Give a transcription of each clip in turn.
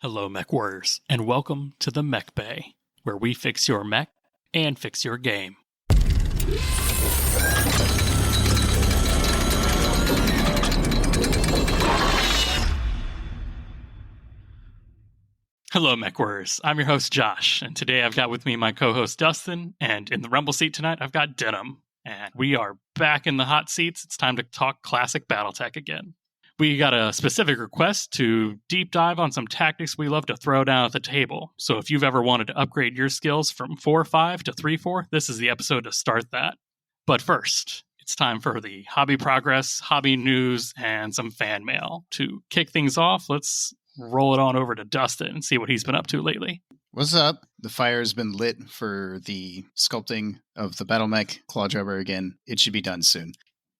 Hello, Mechwarriors, and welcome to the Mechbay, where we fix your mech and fix your game. Hello, Mechwarriors. I'm your host, Josh, and today I've got with me my co-host, Dustin, and in the Rumble seat tonight, I've got Denham. And we are back in the hot seats. It's time to talk classic Battletech again. We got a specific request to deep dive on some tactics we love to throw down at the table. So if you've ever wanted to upgrade your skills from 4-5 to 3-4, this is the episode to start that. But first, it's time for the hobby progress, hobby news, and some fan mail. To kick things off, let's roll it on over to Dustin and see what he's been up to lately. What's up? The fire has been lit for the sculpting of the Battle Mech Claw Jabber again. It should be done soon.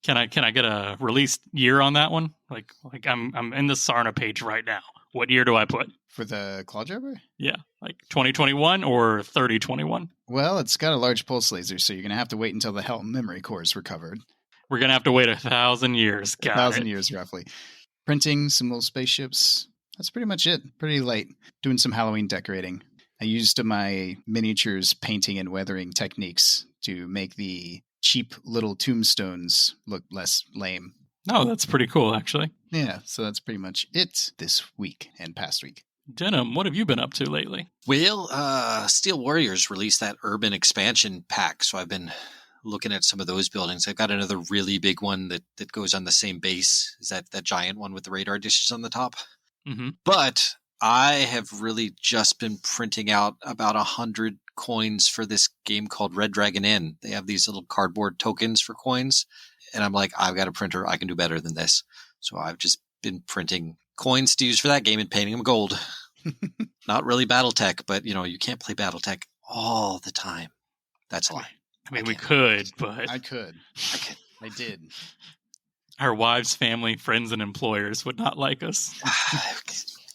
Can I get a release year on that one? Like I'm in the Sarna page right now. What year do I put? For the Claw Jabber? Yeah, like 2021 or 3021? Well, it's got a large pulse laser, so you're going to have to wait until the health memory core is recovered. We're going to have to wait 1,000 years. Got 1,000 it. years, roughly. Printing some little spaceships. That's pretty much it. Pretty light. Doing some Halloween decorating. I used my miniatures painting and weathering techniques to make the cheap little tombstones look less lame. Oh, that's pretty cool, actually. Yeah, so that's pretty much it this week and past week. Denham, what have you been up to lately? Well, Steel Warriors released that urban expansion pack, so I've been looking at some of those buildings. I've got another really big one that goes on the same base. Is that giant one with the radar dishes on the top? Mm-hmm. But I have really just been printing out about 100 coins for this game called Red Dragon Inn. They have these little cardboard tokens for coins. And I'm like, I've got a printer. I can do better than this. So I've just been printing coins to use for that game and painting them gold. Not really Battletech, but you can't play Battletech all the time. That's a lie. I mean, we could, but... I could. I did. Our wives, family, friends, and employers would not like us.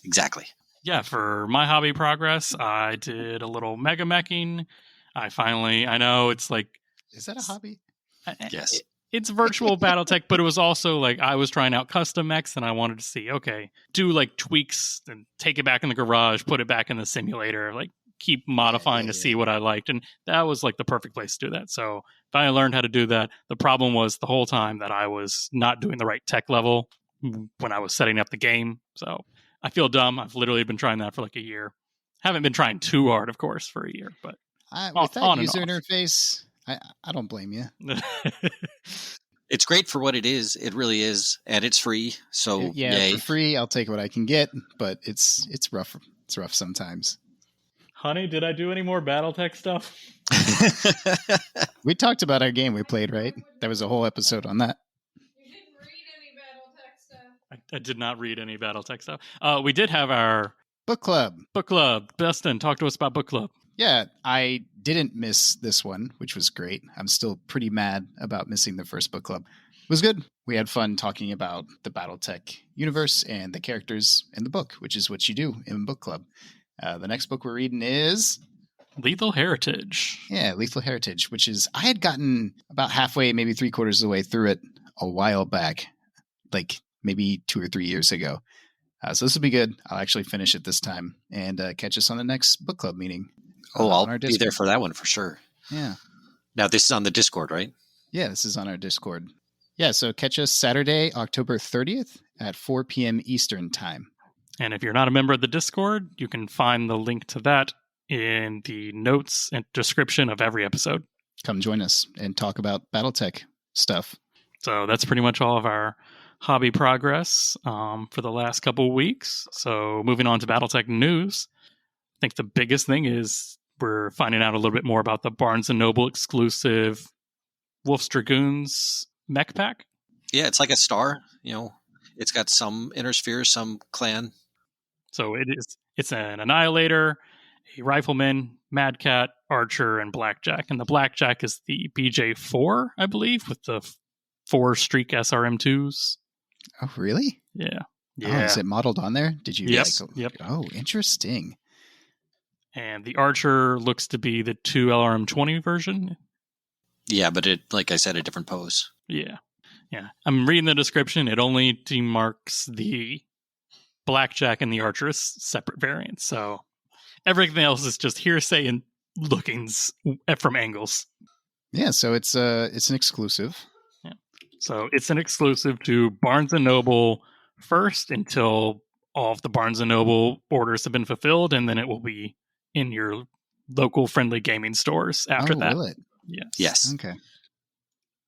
Exactly. Yeah, for my hobby progress, I did a little mega meching. I know it's like... Is that a hobby? Yes. It's virtual Battletech, but it was also like I was trying out custom mechs and I wanted to see, okay, do like tweaks and take it back in the garage, put it back in the simulator, like keep modifying to see what I liked. And that was like the perfect place to do that. So I learned how to do that. The problem was the whole time that I was not doing the right tech level when I was setting up the game. So I feel dumb. I've literally been trying that for like a year. Haven't been trying too hard, of course, for a year, but with that user interface, I don't blame you. It's great for what it is. It really is, and it's free. So yay. For free, I'll take what I can get, but it's rough. It's rough sometimes. Honey, did I do any more Battletech stuff? We talked about our game we played, right? There was a whole episode on that. You didn't read any Battletech stuff. I did not read any Battletech stuff. We did have our Book club. Dustin, talk to us about book club. Yeah, I didn't miss this one, which was great. I'm still pretty mad about missing the first book club. It was good. We had fun talking about the Battletech universe and the characters in the book, which is what you do in book club. The next book we're reading is Lethal Heritage. Yeah, Lethal Heritage, which is, I had gotten about halfway, maybe 3/4 of the way through it a while back, like maybe 2 or 3 years ago. So this will be good. I'll actually finish it this time and catch us on the next book club meeting. Oh, I'll be there for that one for sure. Yeah. Now, this is on the Discord, right? Yeah, this is on our Discord. Yeah, so catch us Saturday, October 30th at 4 p.m. Eastern time. And if you're not a member of the Discord, you can find the link to that in the notes and description of every episode. Come join us and talk about Battletech stuff. So that's pretty much all of our hobby progress for the last couple of weeks. So moving on to Battletech news, I think the biggest thing is we're finding out a little bit more about the Barnes & Noble exclusive Wolf's Dragoons mech pack. Yeah, it's like a star. It's got some inner sphere, some clan. So it's an Annihilator, a Rifleman, Mad Cat, Archer, and Blackjack. And the Blackjack is the BJ4, I believe, with the 4 Streak SRM2s. Oh, really? Yeah. Oh, is it modeled on there? Did you? Yes. Yep. Oh, interesting. And the Archer looks to be the 2 LRM20 version. Yeah, but it, like I said, a different pose. Yeah. I'm reading the description. It only demarks the Blackjack and the Archeress separate variants. So everything else is just hearsay and lookings from angles. Yeah, so it's an exclusive. Yeah. So it's an exclusive to Barnes & Noble first until all of the Barnes & Noble orders have been fulfilled, and then it will be in your local friendly gaming stores after that. Will it? Yes. Okay.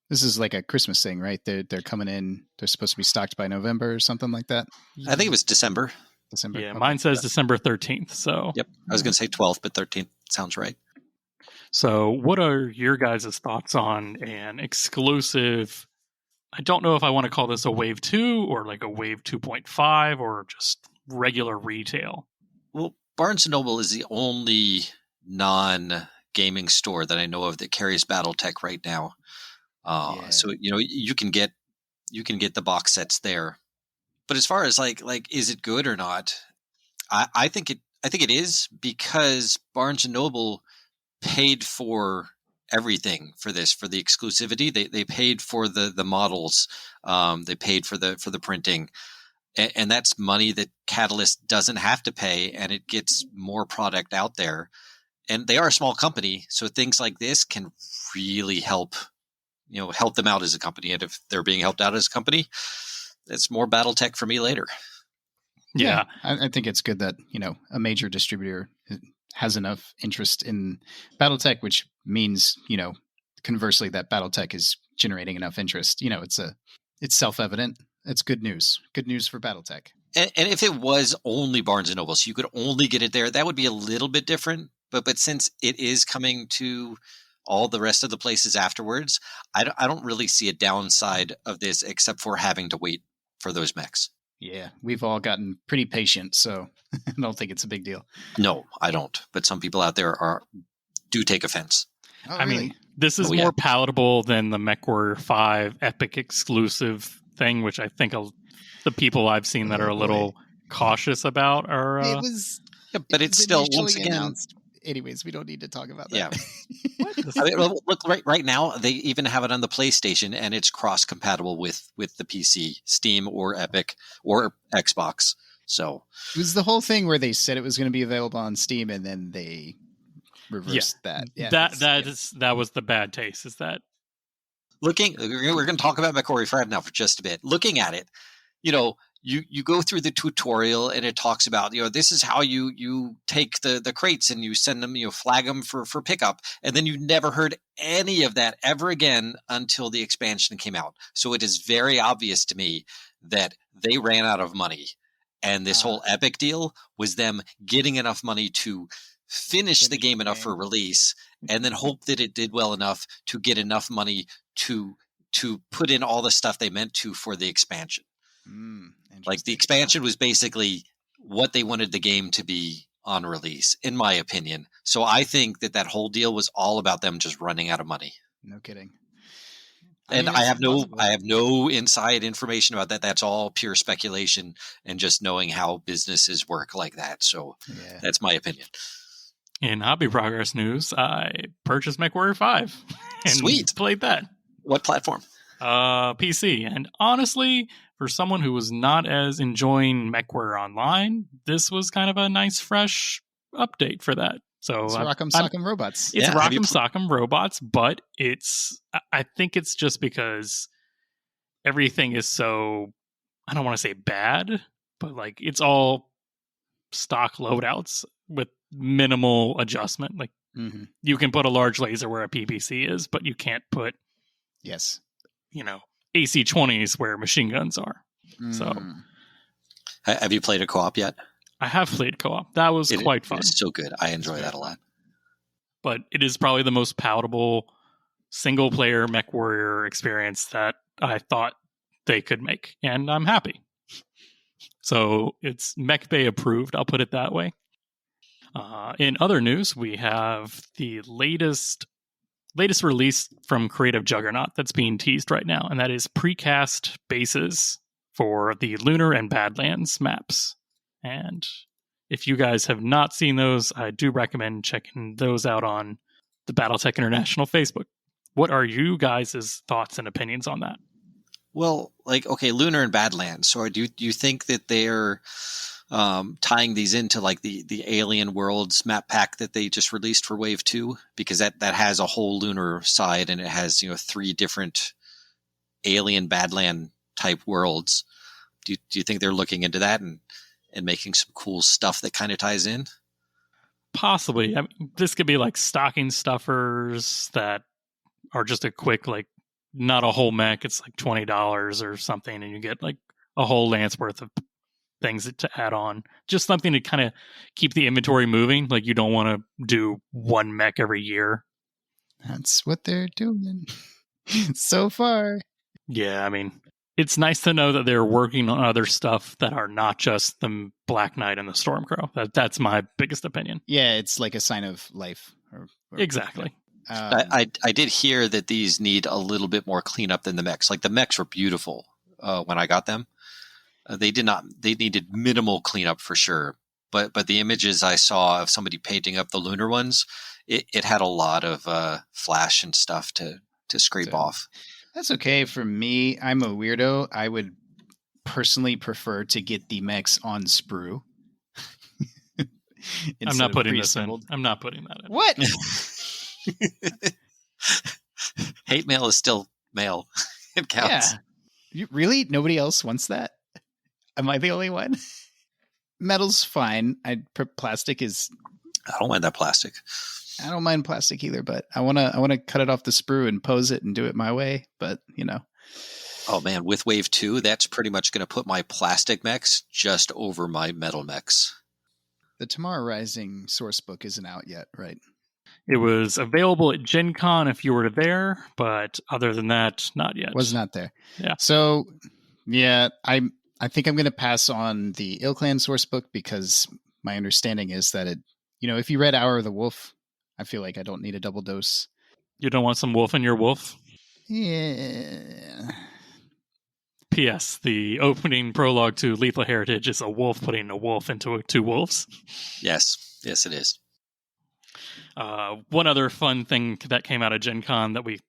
This is like a Christmas thing, right? They're coming in. They're supposed to be stocked by November or something like that. I think it was December. Yeah, Okay. mine says December 13th. So Yep. I was going to say 12th, but 13th sounds right. So what are your guys' thoughts on an exclusive? I don't know if I want to call this a Wave 2 or like a Wave 2.5 or just regular retail. Well, Barnes & Noble is the only non-gaming store that I know of that carries Battletech right now. So you can get the box sets there. But as far as like is it good or not? I think it is, because Barnes & Noble paid for everything for this, for the exclusivity. They paid for the models. They paid for the printing. And that's money that Catalyst doesn't have to pay, and it gets more product out there. And they are a small company, so things like this can really help them out as a company. And if they're being helped out as a company, it's more Battletech for me later. Yeah. I think it's good that, a major distributor has enough interest in Battletech, which means, conversely, that Battletech is generating enough interest. It's self-evident. It's good news. Good news for Battletech. And if it was only Barnes & Noble, so you could only get it there, that would be a little bit different. But since it is coming to all the rest of the places afterwards, I don't really see a downside of this except for having to wait for those mechs. Yeah, we've all gotten pretty patient, so I don't think it's a big deal. No, I don't. But some people out there do take offense. Oh, I really? mean, this is more palatable than the Mechwarrior 5 Epic exclusive thing, which I think the people I've seen that are a little cautious about are... It was... Yeah, but it's still, once again... announced. Anyways, we don't need to talk about that. Yeah. I mean, look, right now, they even have it on the PlayStation, and it's cross-compatible with the PC, Steam or Epic or Xbox. So it was the whole thing where they said it was going to be available on Steam, and then they reversed that. Yeah, that was the bad taste. Is that we're going to talk about Mechwarrior 5 now for just a bit. Looking at it, you go through the tutorial, and it talks about, this is how you take the crates and you send them, flag them for pickup. And then you never heard any of that ever again until the expansion came out. So it is very obvious to me that they ran out of money. And this whole Epic deal was them getting enough money to finish the game enough for release, and then hope that it did well enough to get enough money to put in all the stuff they meant to for the expansion. Like the expansion was basically what they wanted the game to be on release, in my opinion. So I think that whole deal was all about them just running out of money. No kidding. And I have no inside information about that. That's all pure speculation and just knowing how businesses work like that. So that's my opinion. In Hobby Progress news, I purchased Mechwarrior 5 and Sweet. Played that. What platform? PC. And honestly, for someone who was not as enjoying Mechwarrior Online, this was kind of a nice, fresh update for that. So it's Rock'em Sock'em Robots. It's Rock'em Sock'em Robots, but I think it's just because everything is so, I don't want to say bad, but like it's all stock loadouts with minimal adjustment. Like you can put a large laser where a PPC is, but you can't put AC-20s where machine guns are. So, have you played a co-op yet? I have played co-op. That was quite fun. It's so good. I enjoy that a lot. But it is probably the most palatable single-player Mechwarrior experience that I thought they could make, and I'm happy. So it's Mechbay approved. I'll put it that way. In other news, we have the latest release from Creative Juggernaut that's being teased right now, and that is precast bases for the Lunar and Badlands maps. And if you guys have not seen those, I do recommend checking those out on the Battletech International Facebook. What are you guys' thoughts and opinions on that? Well, like, okay, Lunar and Badlands. So do you think that they're tying these into like the Alien Worlds map pack that they just released for Wave 2? Because that has a whole lunar side, and it has 3 different alien Badland type worlds. Do you think they're looking into that and making some cool stuff that kind of ties in? Possibly. I mean, this could be like stocking stuffers that are just a quick, like, not a whole mech. It's like $20 or something, and you get like a whole lance worth of things to add on. Just something to kind of keep the inventory moving. Like, you don't want to do one mech every year. That's what they're doing so far. Yeah, I mean, it's nice to know that they're working on other stuff that are not just the Black Knight and the Stormcrow. That's my biggest opinion. Yeah, it's like a sign of life. Exactly. I did hear that these need a little bit more cleanup than the mechs. Like, the mechs were beautiful when I got them. They needed minimal cleanup for sure. But the images I saw of somebody painting up the lunar ones, it had a lot of flash and stuff to scrape off. That's okay for me. I'm a weirdo. I would personally prefer to get the mechs on sprue. I'm not putting this in. I'm not putting that in. What? Hate mail is still mail. It counts. Yeah. Really? Nobody else wants that? Am I the only one? Metal's fine. Plastic is... I don't mind that plastic. I don't mind plastic either, but I want to cut it off the sprue and pose it and do it my way. But, Oh, man. With Wave 2, that's pretty much going to put my plastic mechs just over my metal mechs. The Tomorrow Rising source book isn't out yet, right? It was available at Gen Con if you were there, but other than that, not yet. Was not there. Yeah. So, yeah, I think I'm going to pass on the IlClan source book because my understanding is that it, if you read Hour of the Wolf, I feel like I don't need a double dose. You don't want some wolf in your wolf? Yeah. P.S. The opening prologue to Lethal Heritage is a wolf putting a wolf into 2 wolves. Yes. Yes, it is. One other fun thing that came out of Gen Con that we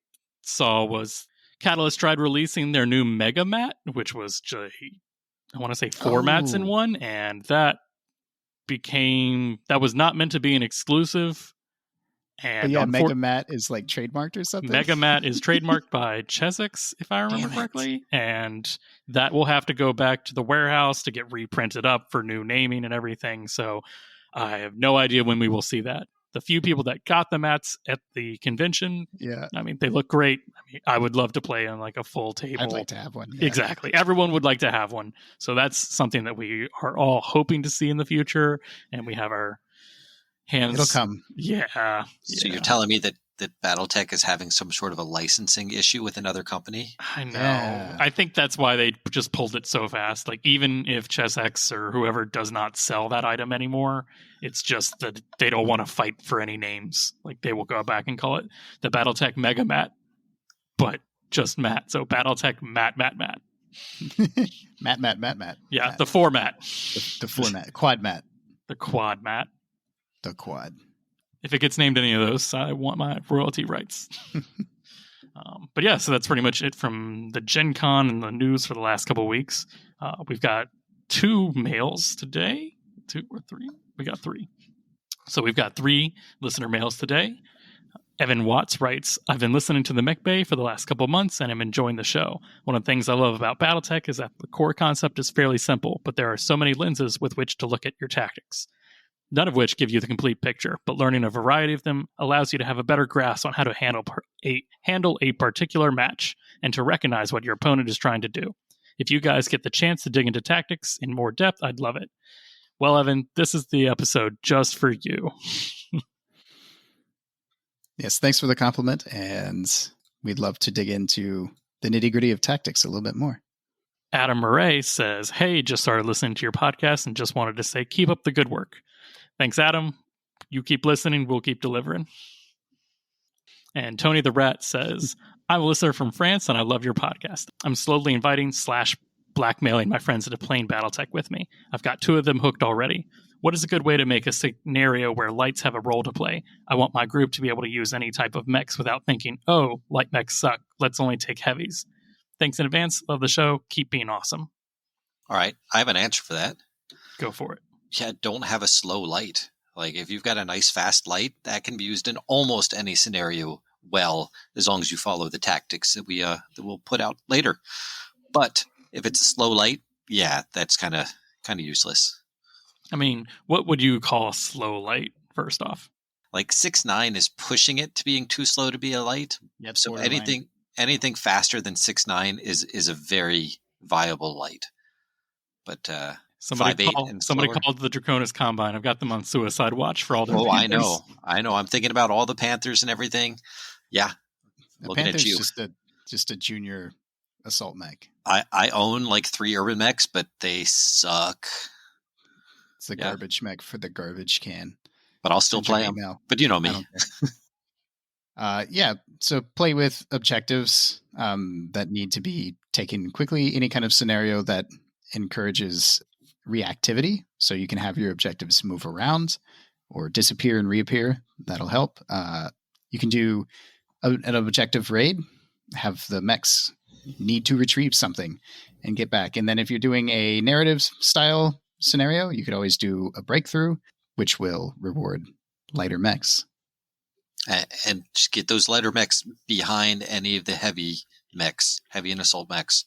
saw was Catalyst tried releasing their new Mega Mat, which was, I want to say 4 mats in one, and that was not meant to be an exclusive. And but yeah, Mega Mat is like trademarked or something. Mega Mat is trademarked by Chessex, if I remember correctly, and that will have to go back to the warehouse to get reprinted up for new naming and everything. So I have no idea when we will see that. The few people that got the mats at the convention, I mean, they look great. I mean, I would love to play on like a full table. I'd like to have one. Yeah. Exactly. Everyone would like to have one. So that's something that we are all hoping to see in the future, and we have our hands. It'll come. Yeah. So you're telling me that Battletech is having some sort of a licensing issue with another company? I know. Yeah. I think that's why they just pulled it so fast. Like, even if Chessex or whoever does not sell that item anymore, it's just that they don't want to fight for any names. Like, they will go back and call it the Battletech Mega Mat, but just Mat. So Battletech Mat. Mat. Yeah, Mat. the format. The format. Quad Mat. The Quad Mat. The Quad. If it gets named any of those, I want my royalty rights. But yeah, so that's pretty much it from the Gen Con and the news for the last couple of weeks. We've got 2 mails today. 2 or 3? We got 3. So we've got 3 listener mails today. Evan Watts writes, I've been listening to the Mechbay for the last couple of months and I'm enjoying the show. One of the things I love about Battletech is that the core concept is fairly simple, but there are so many lenses with which to look at your tactics. None of which give you the complete picture, but learning a variety of them allows you to have a better grasp on how to handle a particular match and to recognize what your opponent is trying to do. If you guys get the chance to dig into tactics in more depth, I'd love it. Well, Evan, this is the episode just for you. Yes, thanks for the compliment, and we'd love to dig into the nitty-gritty of tactics a little bit more. Adam Murray says, hey, just started listening to your podcast and just wanted to say keep up the good work. Thanks, Adam. You keep listening, we'll keep delivering. And Tony the Rat says, I'm a listener from France and I love your podcast. I'm slowly inviting / blackmailing my friends into playing Battletech with me. I've got 2 of them hooked already. What is a good way to make a scenario where lights have a role to play? I want my group to be able to use any type of mechs without thinking, oh, light mechs suck, let's only take heavies. Thanks in advance. Love the show. Keep being awesome. All right. I have an answer for that. Go for it. Yeah, don't have a slow light. Like if you've got a nice fast light, that can be used in almost any scenario well, as long as you follow the tactics that we'll put out later. But if it's a slow light, yeah, that's kind of useless. I mean, what would you call a slow light, first off? Like 6.9 is pushing it to being too slow to be a light. Yep, So anything faster than 6.9 is a very viable light. But somebody called the Draconis Combine. I've got them on suicide watch for all their Panthers. I know. I'm thinking about all the Panthers and everything. Yeah. The looking Panther's at you. just a junior assault mech. I own like 3 urban mechs, but they suck. It's the garbage mech for the garbage can. But I'll still play them. But you know me. So play with objectives that need to be taken quickly. Any kind of scenario that encourages reactivity, so you can have your objectives move around or disappear and reappear. That'll help. You can do an objective raid, have the mechs need to retrieve something and get back. And then if you're doing a narrative style scenario, you could always do a breakthrough, which will reward lighter mechs. And just get those lighter mechs behind any of the heavy and assault mechs.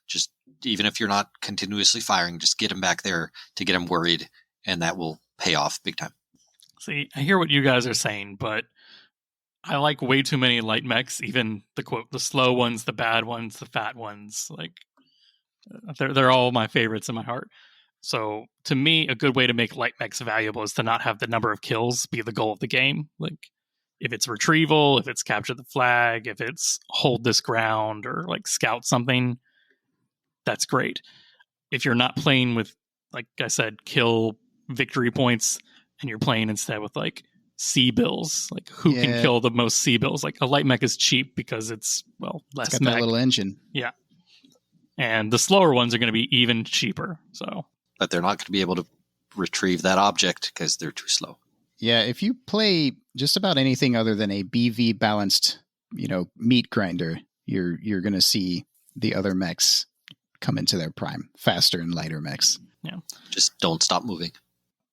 Just even if you're not continuously firing, just get them back there to get them worried, and that will pay off big time. See, I hear what you guys are saying, but I like way too many light mechs, even the slow ones, the bad ones, the fat ones. Like they're all my favorites in my heart. So to me, a good way to make light mechs valuable is to not have the number of kills be the goal of the game. Like if it's retrieval, if it's capture the flag, if it's hold this ground or like scout something, that's great. If you're not playing with, like I said, kill victory points, and you're playing instead with like C-bills, like who can kill the most C-bills. Like a light mech is cheap because it's less it's got that little engine. Yeah. And the slower ones are going to be even cheaper. So, but they're not going to be able to retrieve that object because they're too slow. Yeah, if you play just about anything other than a BV balanced, meat grinder, you're going to see the other mechs come into their prime, faster and lighter mechs. Yeah. Just don't stop moving.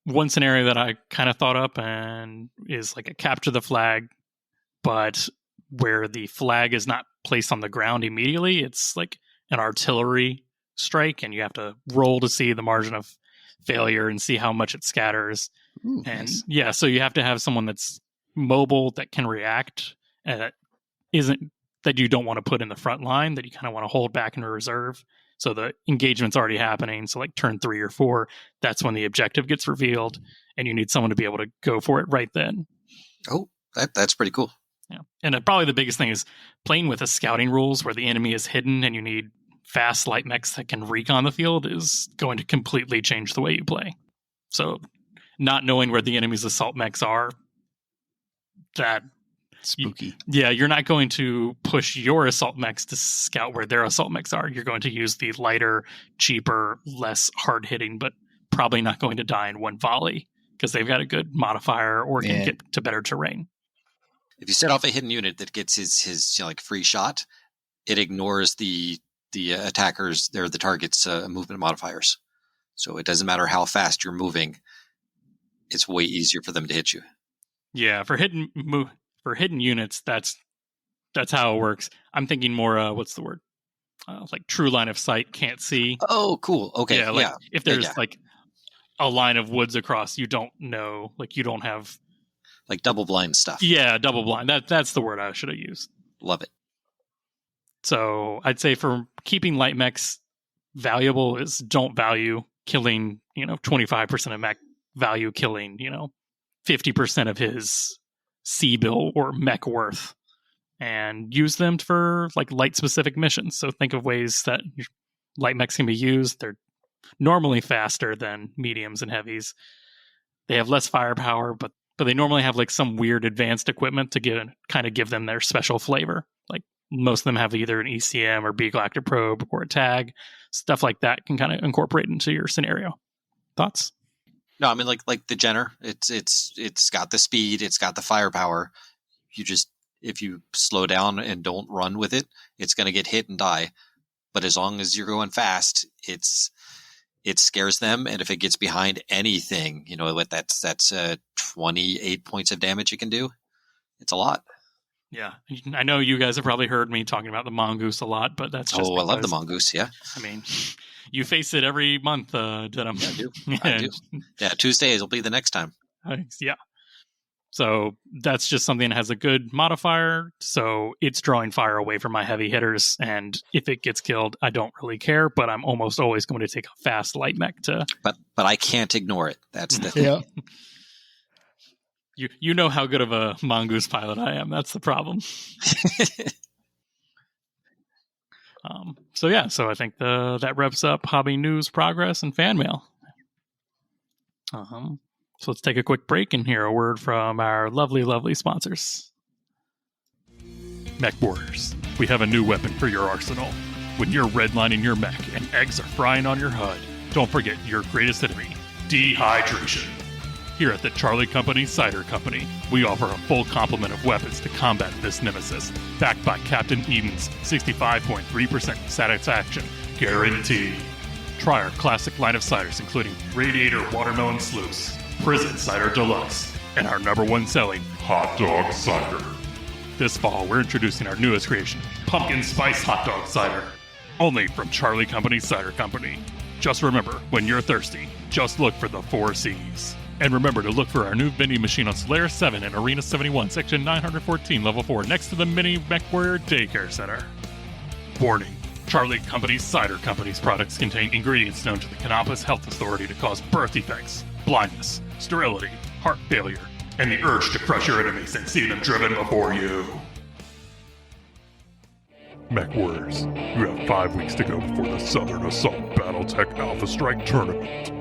One scenario that I kind of thought up and is like a capture the flag, but where the flag is not placed on the ground immediately. It's like an artillery strike, and you have to roll to see the margin of failure and see how much it scatters. Ooh, and nice. So you have to have someone that's mobile, that can react, that you don't want to put in the front line, that you kind of want to hold back in reserve. So the engagement's already happening. So like turn 3 or 4, that's when the objective gets revealed, and you need someone to be able to go for it right then. Oh, that's pretty cool. Yeah. And probably the biggest thing is playing with the scouting rules where the enemy is hidden and you need fast light mechs that can recon the field is going to completely change the way you play. So not knowing where the enemy's assault mechs are, that spooky. You're not going to push your assault mechs to scout where their assault mechs are. You're going to use the lighter, cheaper, less hard hitting, but probably not going to die in one volley because they've got a good modifier or can get to better terrain. If you set off a hidden unit that gets his free shot, it ignores the attackers, the target's movement modifiers. So it doesn't matter how fast you're moving. It's way easier for them to hit you. Yeah, for hidden units, that's how it works. I'm thinking more, what's the word? Like true line of sight, can't see. Oh, cool. Okay. Yeah. If there's like a line of woods across, you don't know, like you don't have like double blind stuff. Yeah, double blind. That's the word I should have used. Love it. So I'd say for keeping light mechs valuable is don't value killing, 25% of mech, value killing, 50% of his C-bill or mech worth, and use them for like light specific missions. So think of ways that light mechs can be used. They're normally faster than mediums and heavies. They have less firepower, but they normally have like some weird advanced equipment to give them their special flavor. Like most of them have either an ECM or B-galactic probe or a tag. Stuff like that can kind of incorporate into your scenario. Thoughts? No, I mean like the Jenner. It's got the speed, it's got the firepower. You just, if you slow down and don't run with it, it's going to get hit and die. But as long as you're going fast, it scares them. And if it gets behind anything, what that's 28 points of damage it can do. It's a lot. Yeah. I know you guys have probably heard me talking about the mongoose a lot, but that's just I love the mongoose. Yeah. I mean, you face it every month, Denham. Yeah, I do. I do. Yeah. Tuesdays will be the next time. Yeah. So that's just something that has a good modifier. So it's drawing fire away from my heavy hitters. And if it gets killed, I don't really care, but I'm almost always going to take a fast light mech to. But I can't ignore it. That's the thing. Yeah. You know how good of a mongoose pilot I am. That's the problem. So I think that wraps up hobby news, progress, and fan mail. So let's take a quick break and hear a word from our lovely, lovely sponsors. Mechwarriors, we have a new weapon for your arsenal. When you're redlining your mech and eggs are frying on your HUD, don't forget your greatest enemy, dehydration. Here at the Charlie Company Cider Company, we offer a full complement of weapons to combat this nemesis, backed by Captain Eden's 65.3% satisfaction guarantee. Try our classic line of ciders, including Radiator Watermelon Sluice, Prison Cider Deluxe, and our #1 selling Hot Dog Cider. This fall, we're introducing our newest creation, Pumpkin Spice Hot Dog Cider, only from Charlie Company Cider Company. Just remember, when you're thirsty, just look for the 4 C's. And remember to look for our new vending machine on Solaris 7 and Arena 71, Section 914, Level 4, next to the Mini Mechwarrior Daycare Center. Warning. Charlie Company Cider Company's products contain ingredients known to the Canopus Health Authority to cause birth defects, blindness, sterility, heart failure, and the urge to crush your enemies and see them driven before you. Mechwarriors, you have 5 weeks to go before the Southern Assault Battletech Alpha Strike Tournament.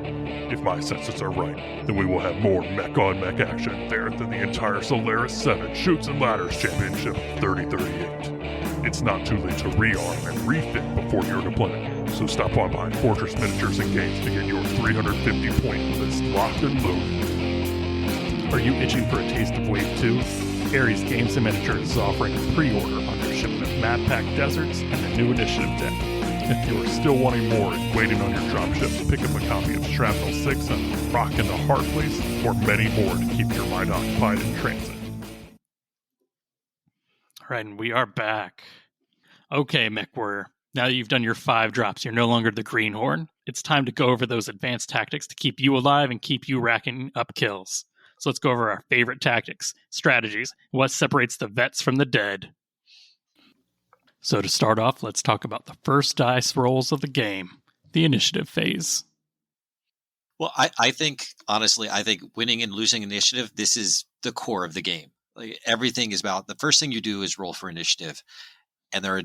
If my senses are right, then we will have more mech-on-mech action there than the entire Solaris 7 Shoots and Ladders Championship 3038. It's not too late to rearm and refit before your deployment, so stop on by Fortress Miniatures and Games to get your 350-point list locked and loaded. Are you itching for a taste of Wave 2? Ares Games and Miniatures is offering a pre-order on their shipment of Map Pack Deserts and the new Initiative deck. If you are still wanting more and waiting on your dropship, pick up a copy of Shrapnel 6 and Rock in the Heart Place, or many more to keep your mind occupied in transit. All right, and we are back. Okay, Mechwarrior. Now that you've done your 5 drops, you're no longer the greenhorn. It's time to go over those advanced tactics to keep you alive and keep you racking up kills. So let's go over our favorite tactics, strategies, what separates the vets from the dead. So to start off, let's talk about the first dice rolls of the game, the initiative phase. Well, I think, honestly, winning and losing initiative, this is the core of the game. Like, everything is about, the first thing you do is roll for initiative. And there are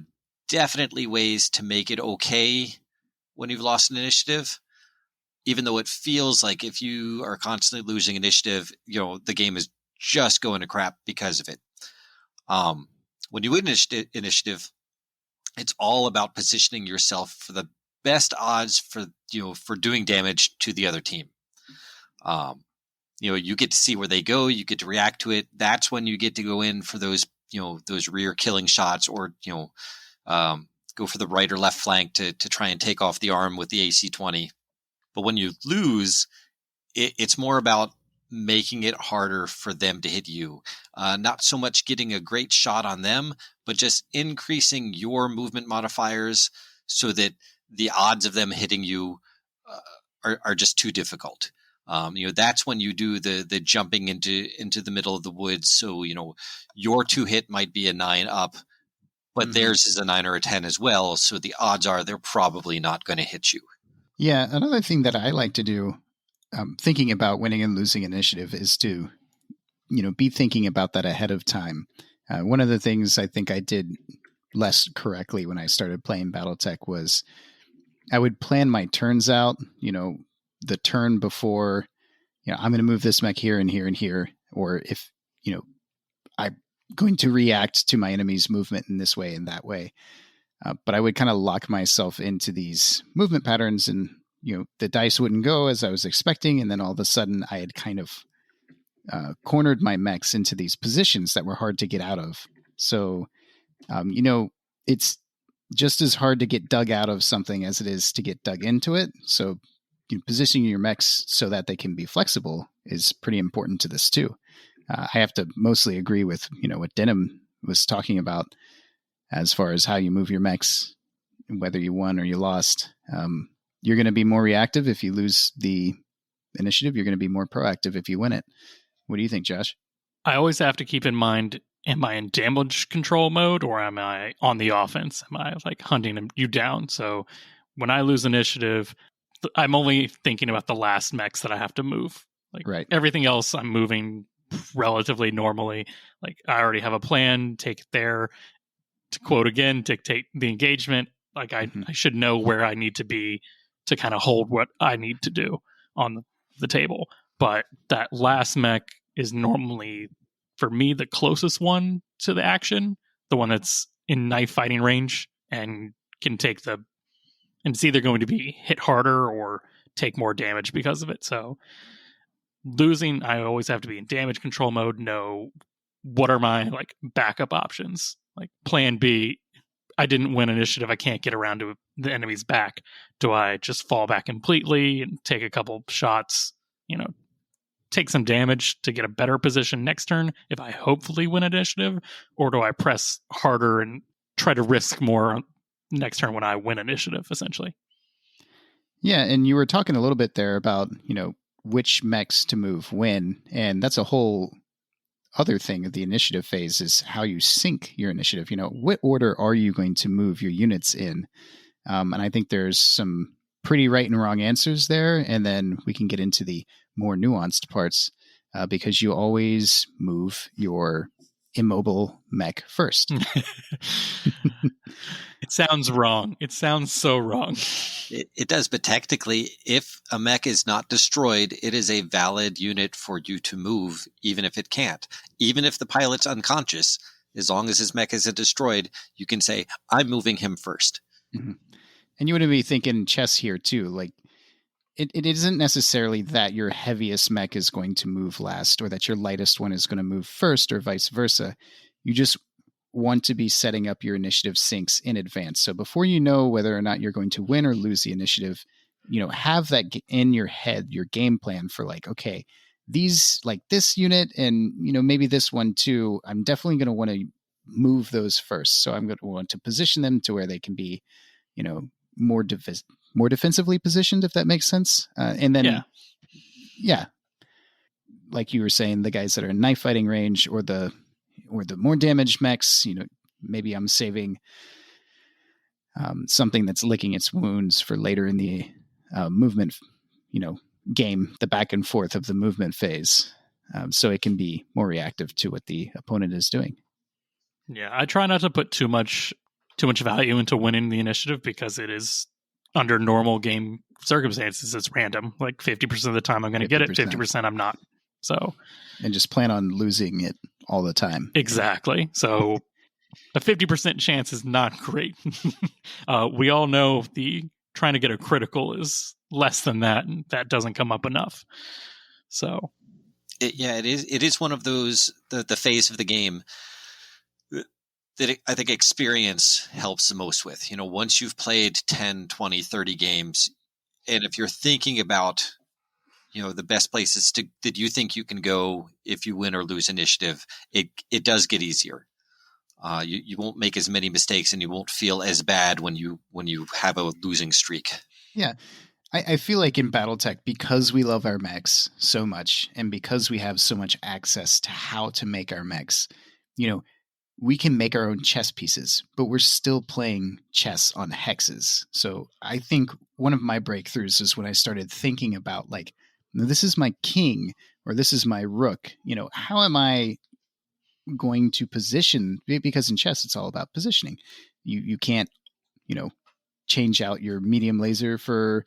definitely ways to make it okay when you've lost an initiative, even though it feels like if you are constantly losing initiative, the game is just going to crap because of it. When you win initiative, it's all about positioning yourself for the best odds for doing damage to the other team. You get to see where they go, you get to react to it. That's when you get to go in for those rear killing shots, or go for the right or left flank to try and take off the arm with the AC-20. But when you lose, it's more about making it harder for them to hit you. Not so much getting a great shot on them, but just increasing your movement modifiers so that the odds of them hitting you are just too difficult. That's when you do the jumping into the middle of the woods. So, your 2 hit might be a 9 up, but theirs is a 9 or a 10 as well. So the odds are they're probably not going to hit you. Yeah. Another thing that I like to do, thinking about winning and losing initiative, is to, be thinking about that ahead of time. One of the things I think I did less correctly when I started playing Battletech was I would plan my turns out, the turn before, I'm going to move this mech here and here and here. Or if, I'm going to react to my enemy's movement in this way and that way. But I would kind of lock myself into these movement patterns, and, the dice wouldn't go as I was expecting. And then all of a sudden I had kind of cornered my mechs into these positions that were hard to get out of. So, it's just as hard to get dug out of something as it is to get dug into it. So positioning your mechs so that they can be flexible is pretty important to this too. I have to mostly agree with what Denham was talking about as far as how you move your mechs, whether you won or you lost. You're going to be more reactive if you lose the initiative. You're going to be more proactive if you win it. What do you think, Josh? I always have to keep in mind, am I in damage control mode or am I on the offense? Am I like hunting you down? So when I lose initiative, I'm only thinking about the last mechs that I have to move. Like right. Everything else I'm moving relatively normally. Like I already have a plan, take it there. To quote again, dictate the engagement. Like I should know where I need to be to kind of hold what I need to do on the table. But that last mech is normally, for me, the closest one to the action, the one that's in knife fighting range and can take and it's either going to be hit harder or take more damage because of it. So losing, I always have to be in damage control mode, know what are my like backup options. Like plan B, I didn't win initiative. I can't get around to the enemy's back. Do I just fall back completely and take a couple shots, take some damage to get a better position next turn if I hopefully win initiative? Or do I press harder and try to risk more next turn when I win initiative, essentially? Yeah, and you were talking a little bit there about, which mechs to move when, and that's a whole other thing of the initiative phase is how you sync your initiative. What order are you going to move your units in? And I think there's some pretty right and wrong answers there. And then we can get into the more nuanced parts because you always move your immobile mech first. It sounds wrong. It sounds so wrong. It does, but technically, if a mech is not destroyed, it is a valid unit for you to move, even if it can't. Even if the pilot's unconscious, as long as his mech isn't destroyed, you can say, I'm moving him first. Mm-hmm. And you want to be thinking chess here, too. Like, it isn't necessarily that your heaviest mech is going to move last or that your lightest one is going to move first or vice versa. You just want to be setting up your initiative syncs in advance. So before you know whether or not you're going to win or lose the initiative, have that in your head, your game plan for like, okay, these like this unit and, maybe this one too, I'm definitely going to want to move those first. So I'm going to want to position them to where they can be, more defensively positioned, if that makes sense. And then, yeah, like you were saying, the guys that are in knife fighting range or the more damaged mechs, maybe I'm saving something that's licking its wounds for later in the movement, game, the back and forth of the movement phase. So it can be more reactive to what the opponent is doing. Yeah, I try not to put too much value into winning the initiative because it is under normal game circumstances. It's random. Like 50% of the time I'm going to get it, 50% I'm not. So, and just plan on losing it all the time. Exactly. So a 50% chance is not great. We all know trying to get a critical is less than that, and that doesn't come up enough. So, it is one of those the phase of the game that I think experience helps the most with. Once you've played 10, 20, 30 games, and if you're thinking about the best places that you think you can go if you win or lose initiative, it does get easier. You won't make as many mistakes and you won't feel as bad when you have a losing streak. Yeah. I feel like in Battletech, because we love our mechs so much and because we have so much access to how to make our mechs, we can make our own chess pieces, but we're still playing chess on hexes. So I think one of my breakthroughs is when I started thinking about like, this is my king or this is my rook. How am I going to position? Because in chess, it's all about positioning. You can't, change out your medium laser for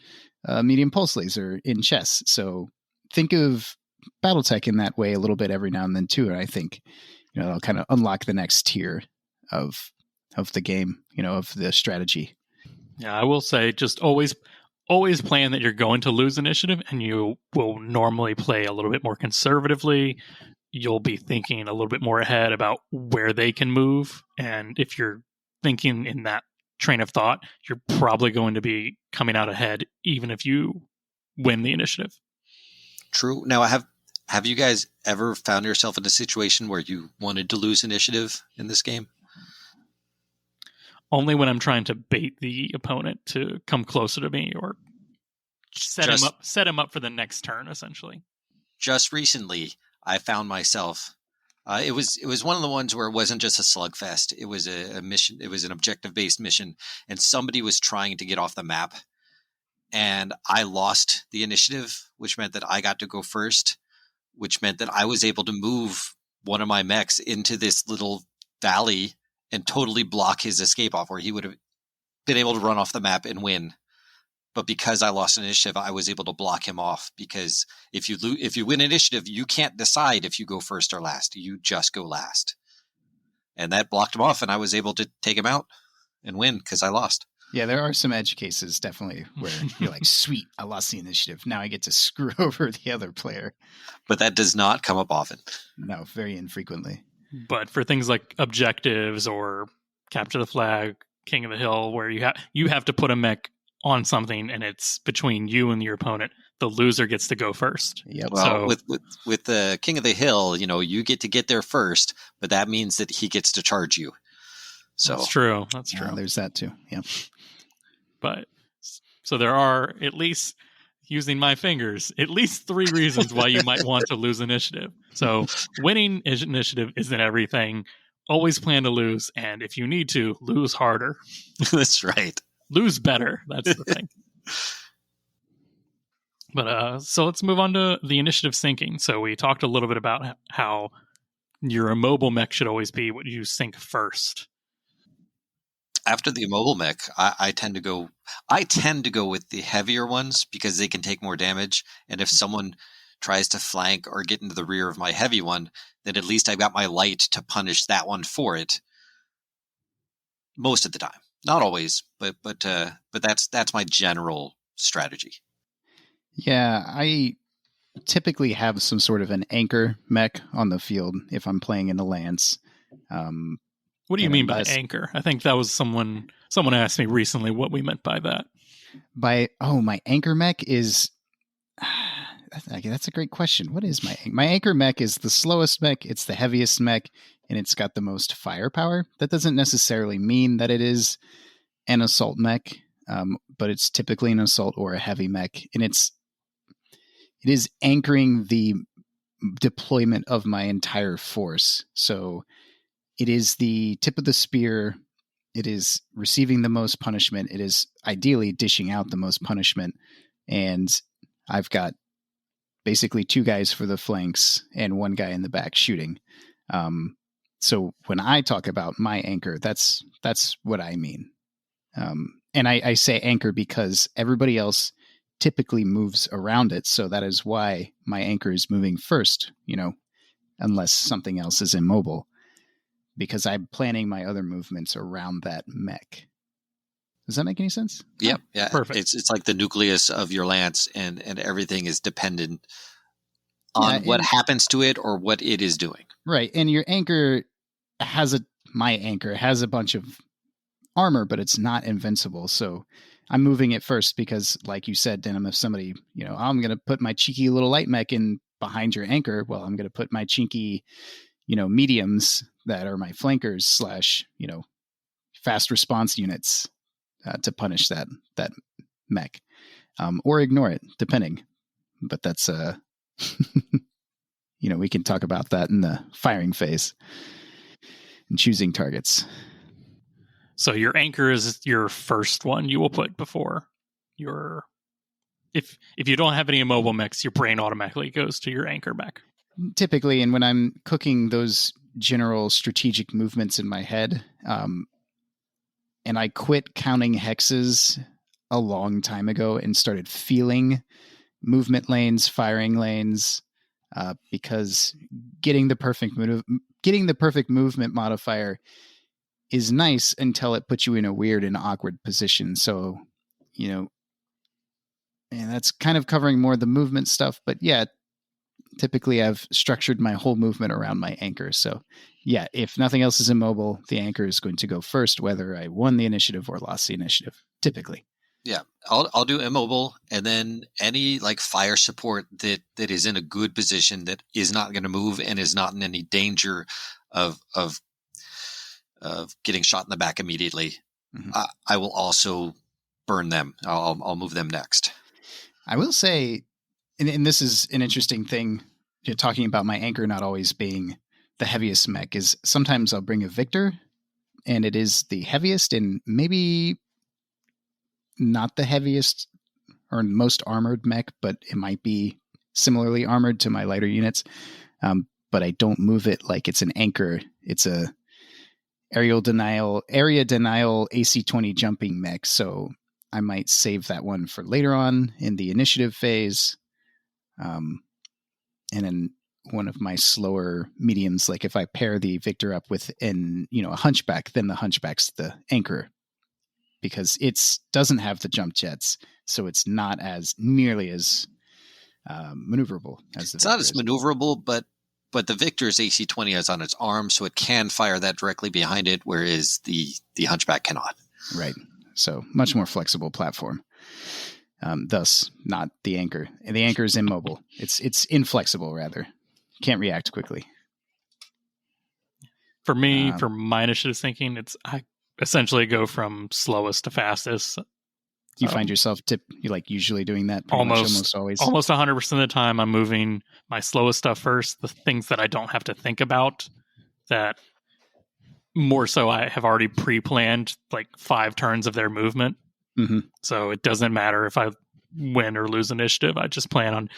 medium pulse laser in chess. So think of Battletech in that way a little bit every now and then too. And I think, it'll kind of unlock the next tier of the game, of the strategy. Yeah, I will say just always plan that you're going to lose initiative, and you will normally play a little bit more conservatively. You'll be thinking a little bit more ahead about where they can move. And if you're thinking in that train of thought, you're probably going to be coming out ahead, even if you win the initiative. True. Now, have you guys ever found yourself in a situation where you wanted to lose initiative in this game? Only when I'm trying to bait the opponent to come closer to me or set him up for the next turn, essentially. Just recently, I found myself. It was one of the ones where it wasn't just a slugfest. It was a mission. It was an objective-based mission, and somebody was trying to get off the map, and I lost the initiative, which meant that I got to go first, which meant that I was able to move one of my mechs into this little valley and totally block his escape off, where he would have been able to run off the map and win. But because I lost an initiative, I was able to block him off, because if you win initiative, you can't decide if you go first or last. You just go last. And that blocked him off, and I was able to take him out and win because I lost. Yeah, there are some edge cases, definitely, where you're like, sweet, I lost the initiative. Now I get to screw over the other player. But that does not come up often. No, very infrequently. But for things like objectives or capture the flag, King of the Hill, where you have to put a mech on something and it's between you and your opponent, the loser gets to go first. Yep. Well, with the King of the Hill, you get to get there first, but that means that he gets to charge you. So That's true. There's that too. Yeah. But so there are, at least using my fingers, at least 3 reasons why you might want to lose initiative. So winning initiative isn't everything. Always plan to lose, and if you need to, lose harder. That's right. Lose better. That's the thing. But so let's move on to the initiative syncing. So we talked a little bit about how your immobile mech should always be what you sync first. After the immobile mech, I tend to go with the heavier ones because they can take more damage. And if someone tries to flank or get into the rear of my heavy one, then at least I've got my light to punish that one for it. Most of the time, not always, but that's my general strategy. Yeah, I typically have some sort of an anchor mech on the field if I'm playing in a lance. What do you mean by anchor? I think that was someone asked me recently what we meant by that. My anchor mech is... That's a great question. What is my anchor mech? Is the slowest mech, it's the heaviest mech, and it's got the most firepower. That doesn't necessarily mean that it is an assault mech, but it's typically an assault or a heavy mech, and it is anchoring the deployment of my entire force. So it is the tip of the spear. It is receiving the most punishment. It is ideally dishing out the most punishment. And I've got basically 2 guys for the flanks and 1 guy in the back shooting. So when I talk about my anchor, that's what I mean. And I say anchor because everybody else typically moves around it. So that is why my anchor is moving first, unless something else is immobile, because I'm planning my other movements around that mech. Does that make any sense? Yep. Yeah. Perfect. It's like the nucleus of your lance, and everything is dependent on what happens to it or what it is doing. Right. And your anchor my anchor has a bunch of armor, but it's not invincible. So I'm moving it first because, like you said, Denham, if somebody, I'm going to put my cheeky little light mech in behind your anchor, well, I'm going to put my cheeky, mediums that are my flankers / fast response units to punish that mech, or ignore it, depending. But that's we can talk about that in the firing phase and choosing targets. So your anchor is your first one you will put before your... If you don't have any immobile mechs, your brain automatically goes to your anchor mech. Typically, and when I'm cooking those general strategic movements in my head, and I quit counting hexes a long time ago and started feeling movement lanes, firing lanes, because getting the perfect movement modifier is nice until it puts you in a weird and awkward position. So, and that's kind of covering more of the movement stuff. But yeah, Typically, I've structured my whole movement around my anchor. So, yeah, if nothing else is immobile, the anchor is going to go first, whether I won the initiative or lost the initiative, typically. Yeah, I'll do immobile, and then any like fire support that is in a good position, that is not going to move and is not in any danger of getting shot in the back immediately. Mm-hmm. I will also burn them. I'll move them next. I will say, and this is an interesting thing, talking about my anchor not always being the heaviest mech, is sometimes I'll bring a Victor, and it is the heaviest and maybe not the heaviest or most armored mech, but it might be similarly armored to my lighter units. But I don't move it like it's an anchor. It's a area denial AC-20 jumping mech. So I might save that one for later on in the initiative phase. And then one of my slower mediums, like if I pair the Victor up with a hunchback, then the hunchback's the anchor, because it doesn't have the jump jets, so it's not as nearly as maneuverable as the Victor. It's not as maneuverable, but the Victor's AC-20 is on its arm, so it can fire that directly behind it, whereas the hunchback cannot. Right. So much more flexible platform. Thus, not the anchor. And the anchor is immobile. It's inflexible, rather. Can't react quickly. For me, for my initiative thinking, I essentially go from slowest to fastest. You find yourself you like usually doing that almost always? Almost 100% of the time I'm moving my slowest stuff first, the things that I don't have to think about, that more so I have already pre-planned like 5 turns of their movement. Mm-hmm. So it doesn't matter if I win or lose initiative. I just plan on,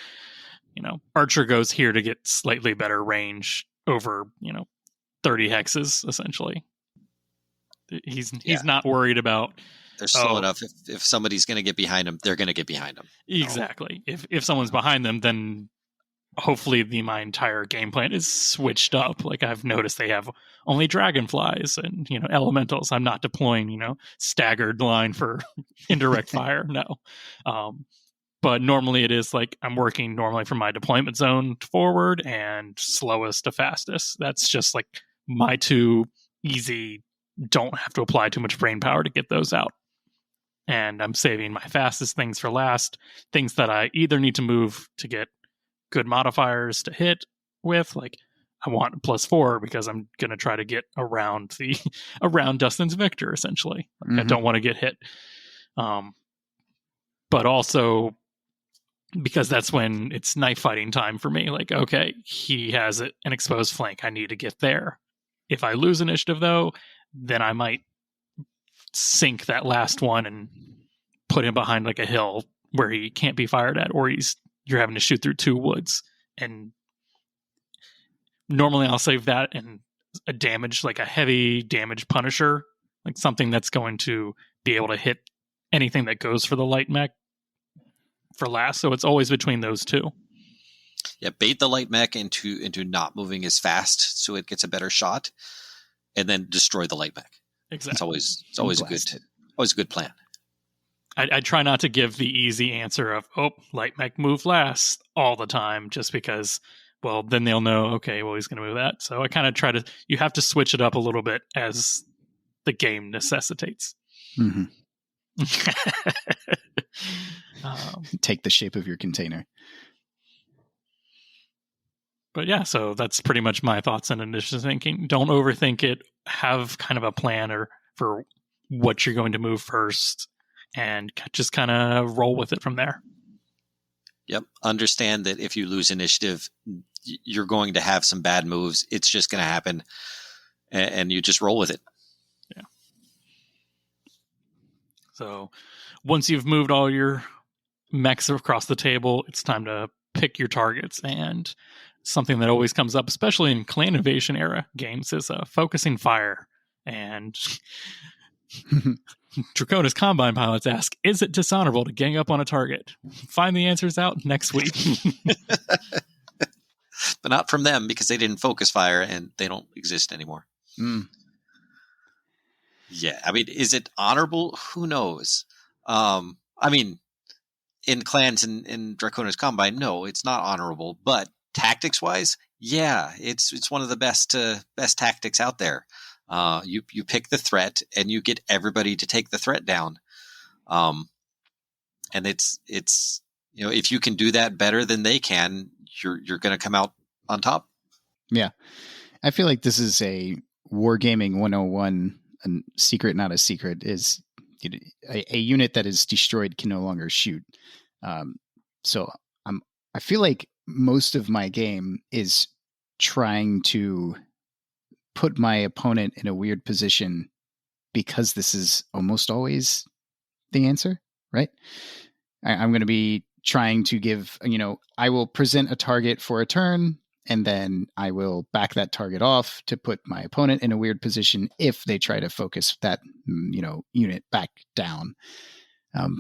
Archer goes here to get slightly better range over, 30 hexes, essentially. He's not worried about... They're slow enough. If somebody's going to get behind them, they're going to get behind them. Exactly. If someone's behind them, then hopefully my entire game plan is switched up. Like I've noticed they have only dragonflies and, elementals. I'm not deploying, staggered line for indirect fire. No. But normally it is like I'm working normally from my deployment zone forward and slowest to fastest. That's just like my 2 easy, don't have to apply too much brain power to get those out. And I'm saving my fastest things for last, things that I either need to move to get good modifiers to hit with, like I want +4 because I'm going to try to get around Dustin's Victor, essentially. Like mm-hmm. I don't want to get hit. But also because that's when it's knife fighting time for me. Like, okay, he has an exposed flank. I need to get there. If I lose initiative, though, then I might sink that last one and put him behind like a hill where he can't be fired at, or you're having to shoot through 2 woods. And normally I'll save that and a heavy damage Punisher, like something that's going to be able to hit anything that goes for the light mech for last. So it's always between those 2. Yeah, bait the light mech into not moving as fast so it gets a better shot, and then destroy the light mech. Exactly. It's always a good plan. I try not to give the easy answer of, light mech move last all the time, just because, well, then they'll know, okay, well, he's going to move that. So I kind of you have to switch it up a little bit as the game necessitates. Mm-hmm. Take the shape of your container. But yeah, so that's pretty much my thoughts on initiative thinking. Don't overthink it. Have kind of a plan for what you're going to move first, and just kind of roll with it from there. Yep. Understand that if you lose initiative, you're going to have some bad moves. It's just going to happen, and you just roll with it. Yeah. So once you've moved all your mechs across the table, it's time to pick your targets. And something that always comes up, especially in Clan Invasion era games, is focusing fire. And Draconis Combine pilots ask, is it dishonorable to gang up on a target? Find the answers out next week. But not from them, because they didn't focus fire and they don't exist anymore. Mm. Yeah, I mean, is it honorable? Who knows? I mean, in clans and in Draconis Combine, no, it's not honorable. But tactics wise, yeah, it's one of the best tactics out there. You pick the threat and you get everybody to take the threat down. And it's if you can do that better than they can, you're going to come out on top. Yeah. I feel like this is a Wargaming 101, and secret, not a secret, is a unit that is destroyed can no longer shoot. So I feel like most of my game is trying to put my opponent in a weird position because this is almost always the answer, right? I'm going to be trying to give, I will present a target for a turn, and then I will back that target off to put my opponent in a weird position if they try to focus that, unit back down,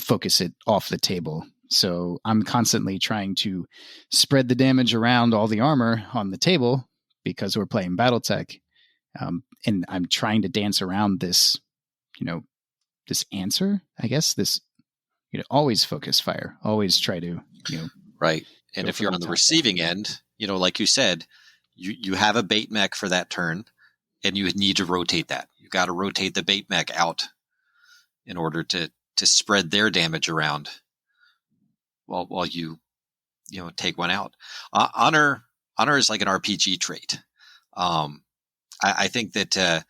focus it off the table. So I'm constantly trying to spread the damage around all the armor on the table because we're playing Battletech. And I'm trying to dance around this, this answer, I guess, this, always focus fire, always try to, right. And if you're on the receiving end, like you said, you have a bait mech for that turn and you need to rotate that. You got to rotate the bait mech out in order to spread their damage around while you take one out. Honor is like an RPG trait. I think that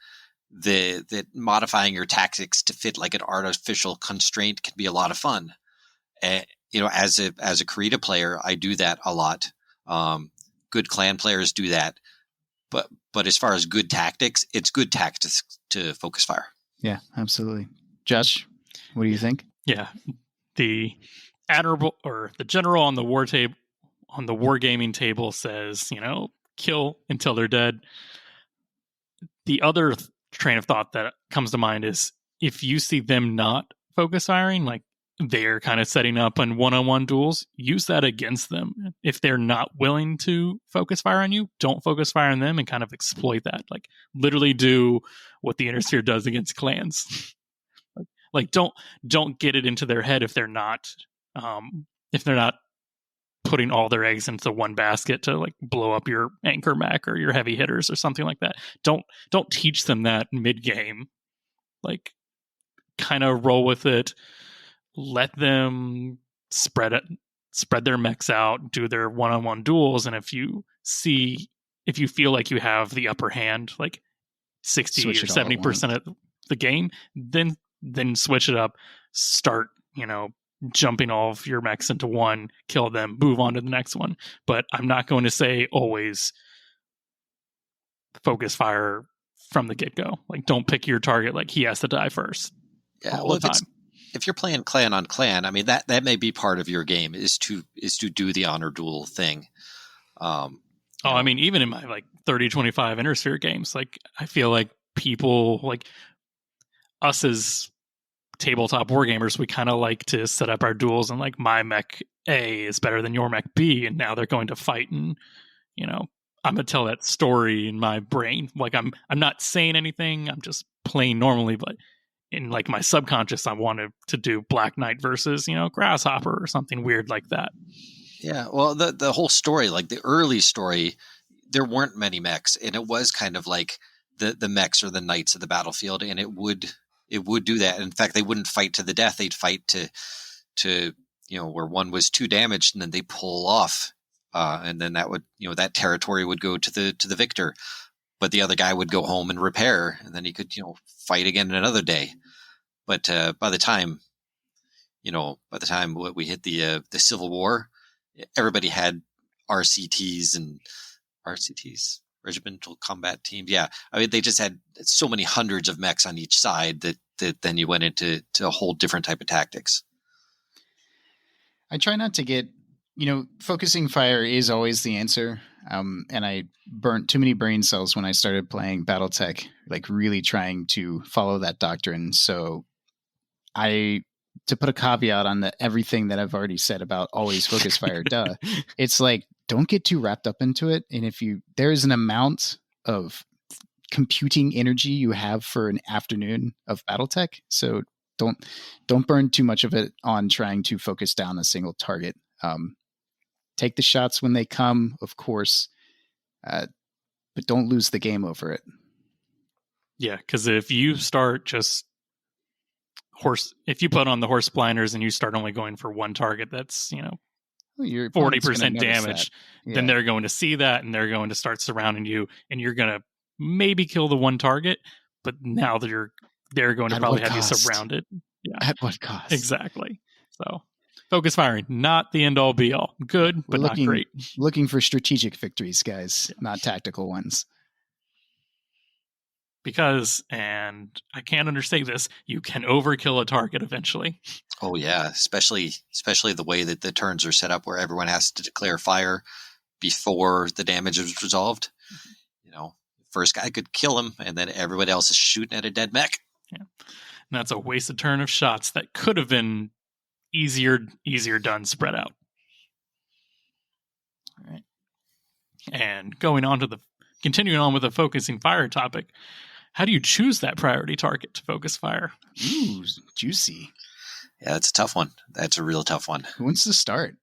that modifying your tactics to fit like an artificial constraint can be a lot of fun. As a Karita player, I do that a lot. Good clan players do that, but as far as good tactics, it's good tactics to focus fire. Yeah, absolutely. Josh, what do you think? Yeah, the admirable or the general on the wargaming table says, kill until they're dead. The other train of thought that comes to mind is if you see them not focus firing, like they're kind of setting up on one-on-one duels, use that against them. If they're not willing to focus fire on you, don't focus fire on them and kind of exploit that. Like literally do what the Inner Sphere does against clans. like don't get it into their head if they're not putting all their eggs into one basket to like blow up your anchor mech or your heavy hitters or something like that. Don't teach them that mid game. Like kind of roll with it. Let them spread their mechs out, do their one-on-one duels, and if you feel like you have the upper hand, like 60 or 70% of the game, then switch it up. Start, jumping all of your mechs into one, kill them, move on to the next one. But I'm not going to say always focus fire from the get-go. Like don't pick your target like he has to die first. Yeah, well, if you're playing clan on clan, I mean that may be part of your game is to do the honor duel thing. I mean, even in my like 30-25 Inner Sphere games, like I feel like people like us as tabletop wargamers, we kind of like to set up our duels and like my mech A is better than your mech B, and now they're going to fight, and I'm gonna tell that story in my brain. Like I'm not saying anything, I'm just playing normally, but in like my subconscious, I wanted to do Black Knight versus, Grasshopper or something weird like that. Yeah. Well, the whole story, like the early story, there weren't many mechs, and it was kind of like the mechs are the knights of the battlefield, and it would do that. In fact, they wouldn't fight to the death. They'd fight to where one was too damaged, and then they pull off. And then that would, that territory would go to the victor. But the other guy would go home and repair, and then he could, fight again another day. But by the time we hit the Civil War, everybody had RCTs, regimental combat teams. Yeah, I mean they just had so many hundreds of mechs on each side that then you went into a whole different type of tactics. I try not to get, focusing fire is always the answer. And I burnt too many brain cells when I started playing Battletech, like really trying to follow that doctrine. So to put a caveat on everything that I've already said about always focus fire, it's like, don't get too wrapped up into it. And there is an amount of computing energy you have for an afternoon of Battletech. So don't burn too much of it on trying to focus down a single target. take the shots when they come, of course, but don't lose the game over it. Yeah, because if you start just if you put on the horse blinders and you start only going for one target, that's, Your 40% damage, Yeah. then they're going to see that and they're going to start surrounding you, and you're going to maybe kill the one target, but now they're going to At probably what have you cost? surrounded. Yeah, At what cost? exactly. So focus firing, not the end all be all. Good, but not great. Looking for strategic victories, guys, not tactical ones. Because, and I can't understate this, you can overkill a target eventually. Oh yeah, especially the way that the turns are set up, where everyone has to declare fire before the damage is resolved. First guy could kill him, and then everyone else is shooting at a dead mech. Yeah, and that's a wasted turn of shots that could have been easier done, spread out. All right, and continuing on with the focusing fire topic. How do you choose that priority target to focus fire? Ooh, juicy. Yeah, that's a tough one. That's a real tough one. Who wants to start?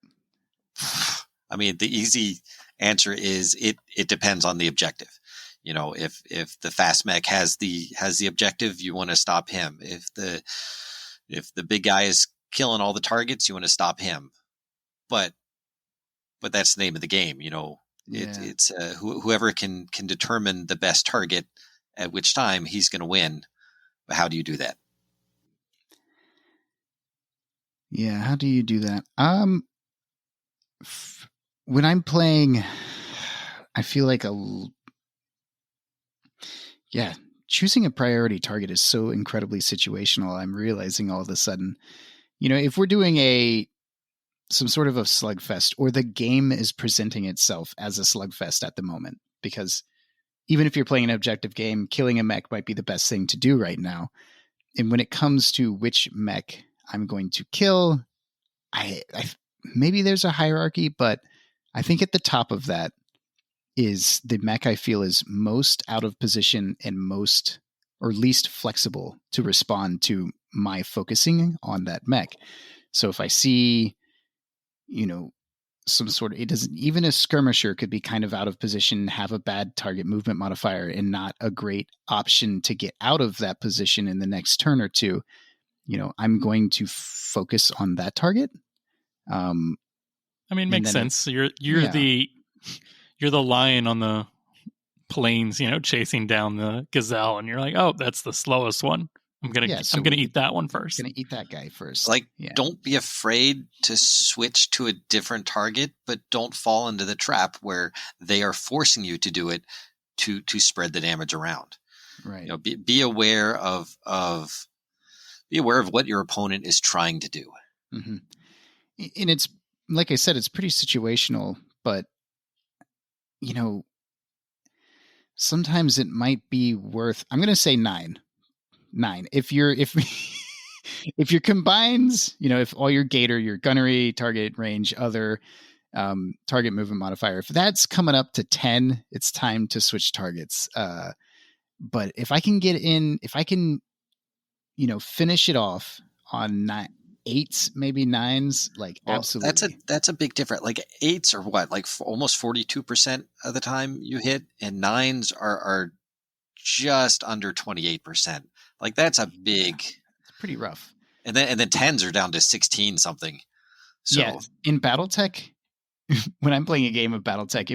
I mean, the easy answer is it depends on the objective. If the fast mech has the objective, you want to stop him. If the big guy is killing all the targets, you want to stop him. But that's the name of the game. It's whoever can determine the best target at which time he's going to win. But how do you do that? Yeah, how do you do that? When I'm playing, I feel like choosing a priority target is so incredibly situational. I'm realizing all of a sudden, if we're doing some sort of a slugfest, or the game is presenting itself as a slugfest at the moment, because even if you're playing an objective game, killing a mech might be the best thing to do right now. And when it comes to which mech I'm going to kill, I maybe there's a hierarchy, but I think at the top of that is the mech I feel is most out of position and most or least flexible to respond to my focusing on that mech. So if I see, some sort of, it doesn't, even a skirmisher could be kind of out of position, have a bad target movement modifier, and not a great option to get out of that position in the next turn or two. I'm going to focus on that target. Makes sense. You're the lion on the plains, chasing down the gazelle, and you're like, oh, that's the slowest one. I'm gonna eat that one first. Gonna eat that guy first. Don't be afraid to switch to a different target, but don't fall into the trap where they are forcing you to do it to spread the damage around. Right. Be aware of what your opponent is trying to do. Mm-hmm. And it's, like I said, it's pretty situational, but sometimes it might be worth, I'm going to say 9. If your combines, if all your gator, your gunnery, target range, other target movement modifier, if that's coming up to 10, it's time to switch targets. But if I can finish it off on 8s, maybe 9s, absolutely. That's a big difference. 8s are what, almost 42% of the time you hit, and 9s are just under 28%. That's a big. It's pretty rough. And then 10s are down to 16 something. So yeah, in Battletech, when I'm playing a game of Battletech,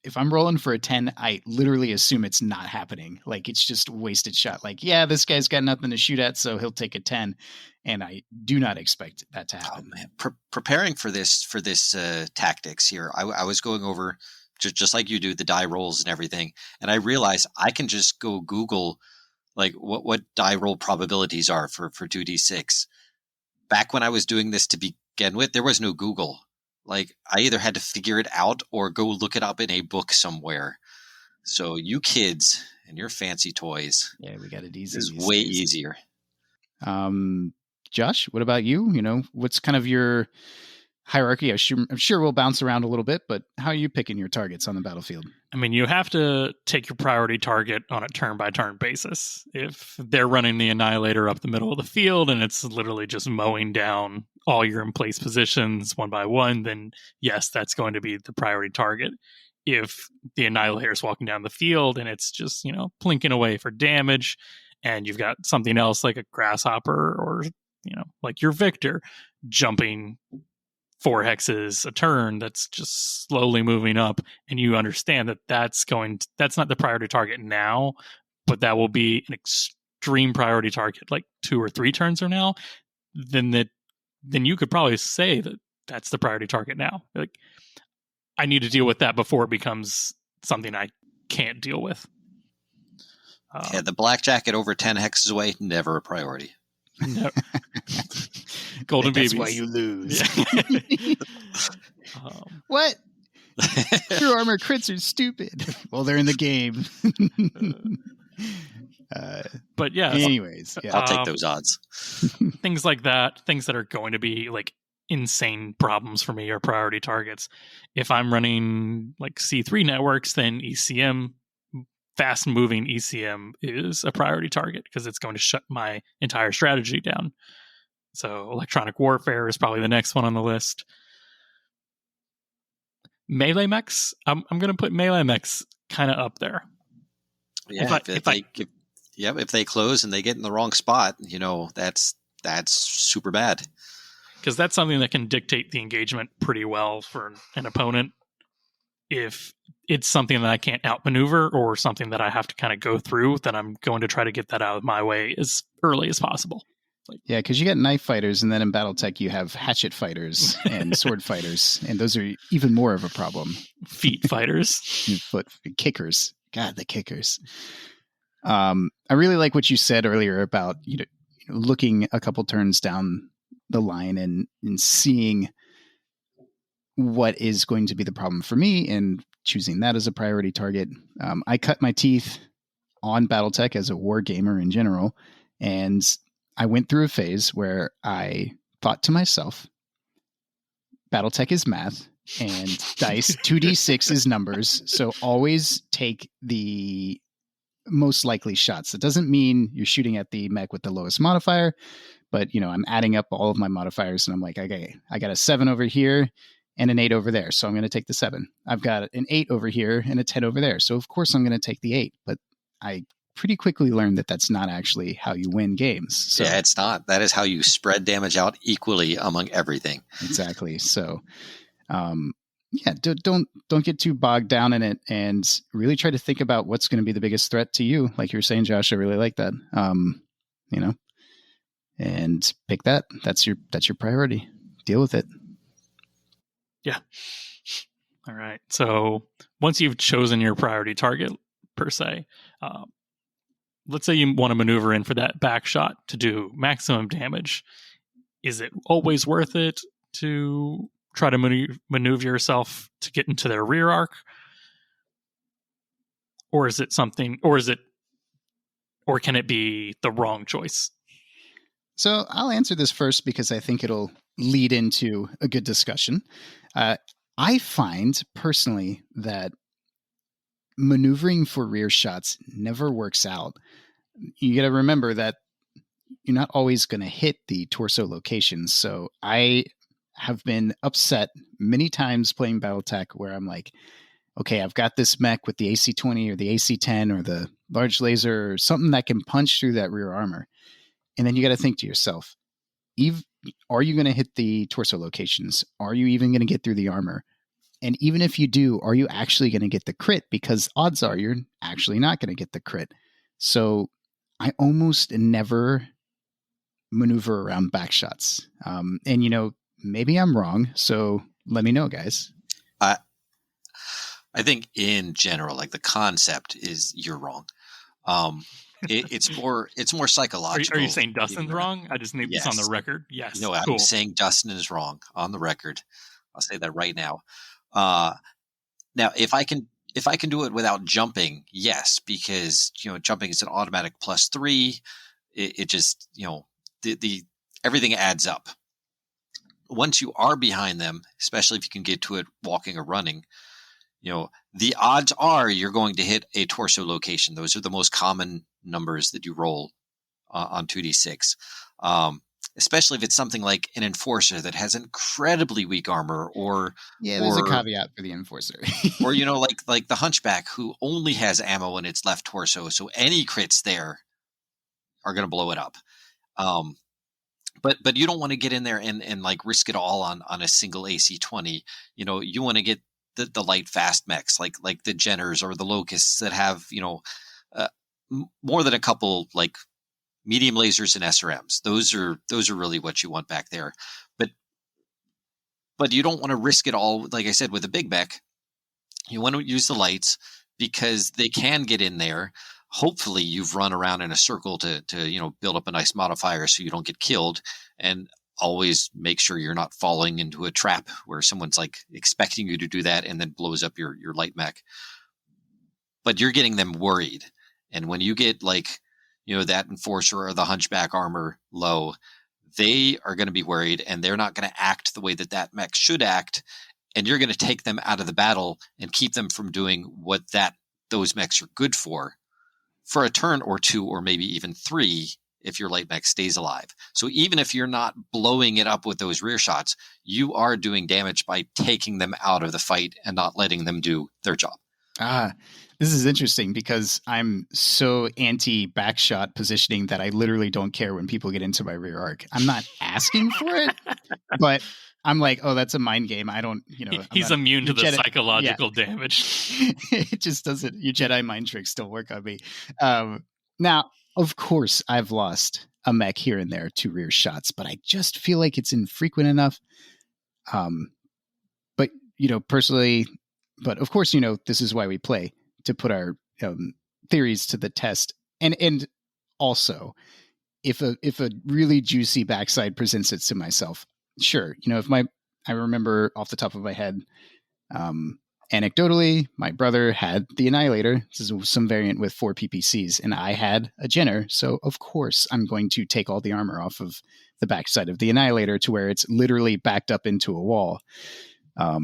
if I'm rolling for a 10, I literally assume it's not happening. It's just a wasted shot. This guy's got nothing to shoot at, so he'll take a 10, and I do not expect that to happen. Oh, man. Preparing for this tactics here, I was going over just like you do the die rolls and everything, and I realized I can just go Google what die roll probabilities are for 2d6. Back when I was doing this to begin with, there was no Google. I either had to figure it out or go look it up in a book somewhere. So you kids and your fancy toys. Yeah, we got it easy. It's way easier. Josh, what about you? What's kind of your hierarchy? I'm sure we'll bounce around a little bit, but how are you picking your targets on the battlefield? You have to take your priority target on a turn-by-turn basis. If they're running the Annihilator up the middle of the field and it's literally just mowing down all your in-place positions one by one, then yes, that's going to be the priority target. If the Annihilator is walking down the field and it's just, plinking away for damage, and you've got something else like a Grasshopper or, like your Victor jumping 4 hexes a turn that's just slowly moving up, and you understand that that's not the priority target now, but that will be an extreme priority target like 2 or 3 turns from now, then you could probably say that that's the priority target now. Like, I need to deal with that before it becomes something I can't deal with. The black jacket over 10 hexes away, never a priority. No. Golden That's babies. why you lose. Yeah. What? True armor crits are stupid. Well, they're in the game. But yeah. Anyways, yeah. I'll take those odds. Things like that, things that are going to be like insane problems for me are priority targets. If I'm running like C3 networks, then ECM, fast moving ECM, is a priority target because it's going to shut my entire strategy down. So electronic warfare is probably the next one on the list. Melee mechs, I'm going to put melee mechs kind of up there. Yeah, if they close and they get in the wrong spot, that's super bad. Because that's something that can dictate the engagement pretty well for an opponent. If it's something that I can't outmaneuver or something that I have to kind of go through, then I'm going to try to get that out of my way as early as possible. Yeah, because you get knife fighters, and then in Battletech you have hatchet fighters and sword fighters, and those are even more of a problem. Feet fighters. Foot kickers. God, the kickers. I really like what you said earlier about looking a couple turns down the line and seeing what is going to be the problem for me and choosing that as a priority target. I cut my teeth on Battletech as a war gamer in general, and I went through a phase where I thought to myself, Battletech is math and dice 2d6 is numbers, so always take the most likely shots. It doesn't mean you're shooting at the mech with the lowest modifier, but I'm adding up all of my modifiers, and I'm like, okay, I got a 7 over here and an 8 over there, so I'm going to take the 7. I've got an 8 over here and a 10 over there, so of course I'm going to take the 8. But I pretty quickly learned that that's not actually how you win games. So, yeah, it's not. That is how you spread damage out equally among everything. Exactly. So, don't get too bogged down in it, and really try to think about what's going to be the biggest threat to you. Like you were saying, Josh, I really like that. And pick that. That's your priority. Deal with it. Yeah. All right. So once you've chosen your priority target, per se, let's say you want to maneuver in for that back shot to do maximum damage. Is it always worth it to try to maneuver yourself to get into their rear arc? Or is it something, or can it be the wrong choice? So I'll answer this first because I think it'll lead into a good discussion. I find personally that maneuvering for rear shots never works out. You got to remember that you're not always going to hit the torso locations. So I have been upset many times playing Battletech where I'm like, okay, I've got this mech with the AC-20 or the AC-10 or the large laser or something that can punch through that rear armor. And then you got to think to yourself, are you going to hit the torso locations? Are you even going to get through the armor? And even if you do, are you actually going to get the crit? Because odds are you're actually not going to get the crit. So I almost never maneuver around back shots. And maybe I'm wrong. So let me know, guys. I think in general, like the concept is you're wrong. It's more psychological. Are you saying Dustin's wrong? I just need this on the record. Yes. No, I'm saying Dustin is wrong on the record. I'll say that right now. Now, if I can do it without jumping, yes, because jumping is an automatic +3. It just the everything adds up. Once you are behind them, especially if you can get to it walking or running, the odds are you're going to hit a torso location. Those are the most common numbers that you roll on 2d6. especially if it's something like an enforcer that has incredibly weak armor, or there's a caveat for the enforcer. or like the hunchback who only has ammo in its left torso, so any crits there are going to blow it up. But you don't want to get in there and like risk it all on a single AC-20. You want to get the light fast mechs like the Jenners or the Locusts that have more than a couple like medium lasers and SRMs. Those are really what you want back there. But you don't want to risk it all. Like I said, with a big mech, you want to use the lights because they can get in there. Hopefully you've run around in a circle to build up a nice modifier so you don't get killed, and always make sure you're not falling into a trap where someone's like expecting you to do that and then blows up your light mech. But you're getting them worried. And when you get like, that enforcer or the hunchback armor low, they are going to be worried, and they're not going to act the way that mech should act. And you're going to take them out of the battle and keep them from doing what those mechs are good for a turn or two, or maybe even 3, if your light mech stays alive. So even if you're not blowing it up with those rear shots, you are doing damage by taking them out of the fight and not letting them do their job. This is interesting because I'm so anti backshot positioning that I literally don't care when people get into my rear arc. I'm not asking for it, but I'm like, oh, that's a mind game. I don't, he's immune to the psychological damage. It just doesn't. Your Jedi mind tricks don't work on me. Now, of course, I've lost a mech here and there to rear shots, but I just feel like it's infrequent enough. But personally, but of course, this is why we play, to put our theories to the test, and also, if a really juicy backside presents it to myself. Sure. I remember off the top of my head, anecdotally, my brother had the Annihilator. This is some variant with 4 PPCs, and I had a Jenner. So of course I'm going to take all the armor off of the backside of the Annihilator to where it's literally backed up into a wall. But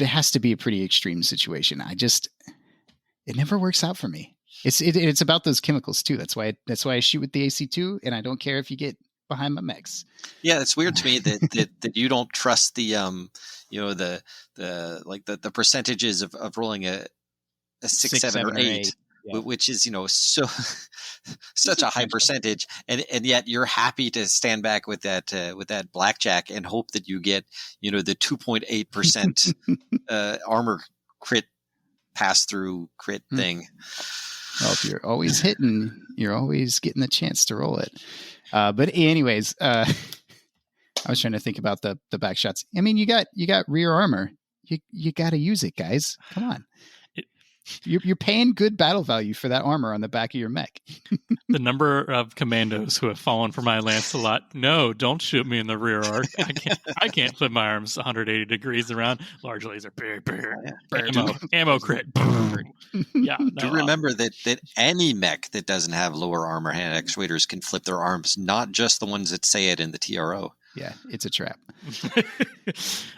it has to be a pretty extreme situation. It never works out for me. It's about those chemicals too. That's why I shoot with the AC2, and I don't care if you get behind my mechs. Yeah, it's weird to me that you don't trust the the percentages of rolling a 6, 7, or 8. Yeah. Which is such a high percentage, and yet you're happy to stand back with that blackjack and hope that you get the 2.8% armor crit pass through crit thing. Well, if you're always hitting, you're always getting the chance to roll it. But anyways, I was trying to think about the back shots. I mean, you got rear armor. You got to use it, guys. Come on. You're paying good battle value for that armor on the back of your mech. The number of commandos who have fallen for my Lancelot. No, don't shoot me in the rear arc. I can't flip my arms 180 degrees around. Large laser, ammo crit. Yeah. Do remember that any mech that doesn't have lower armor hand actuators can flip their arms, not just the ones that say it in the TRO. Yeah, it's a trap.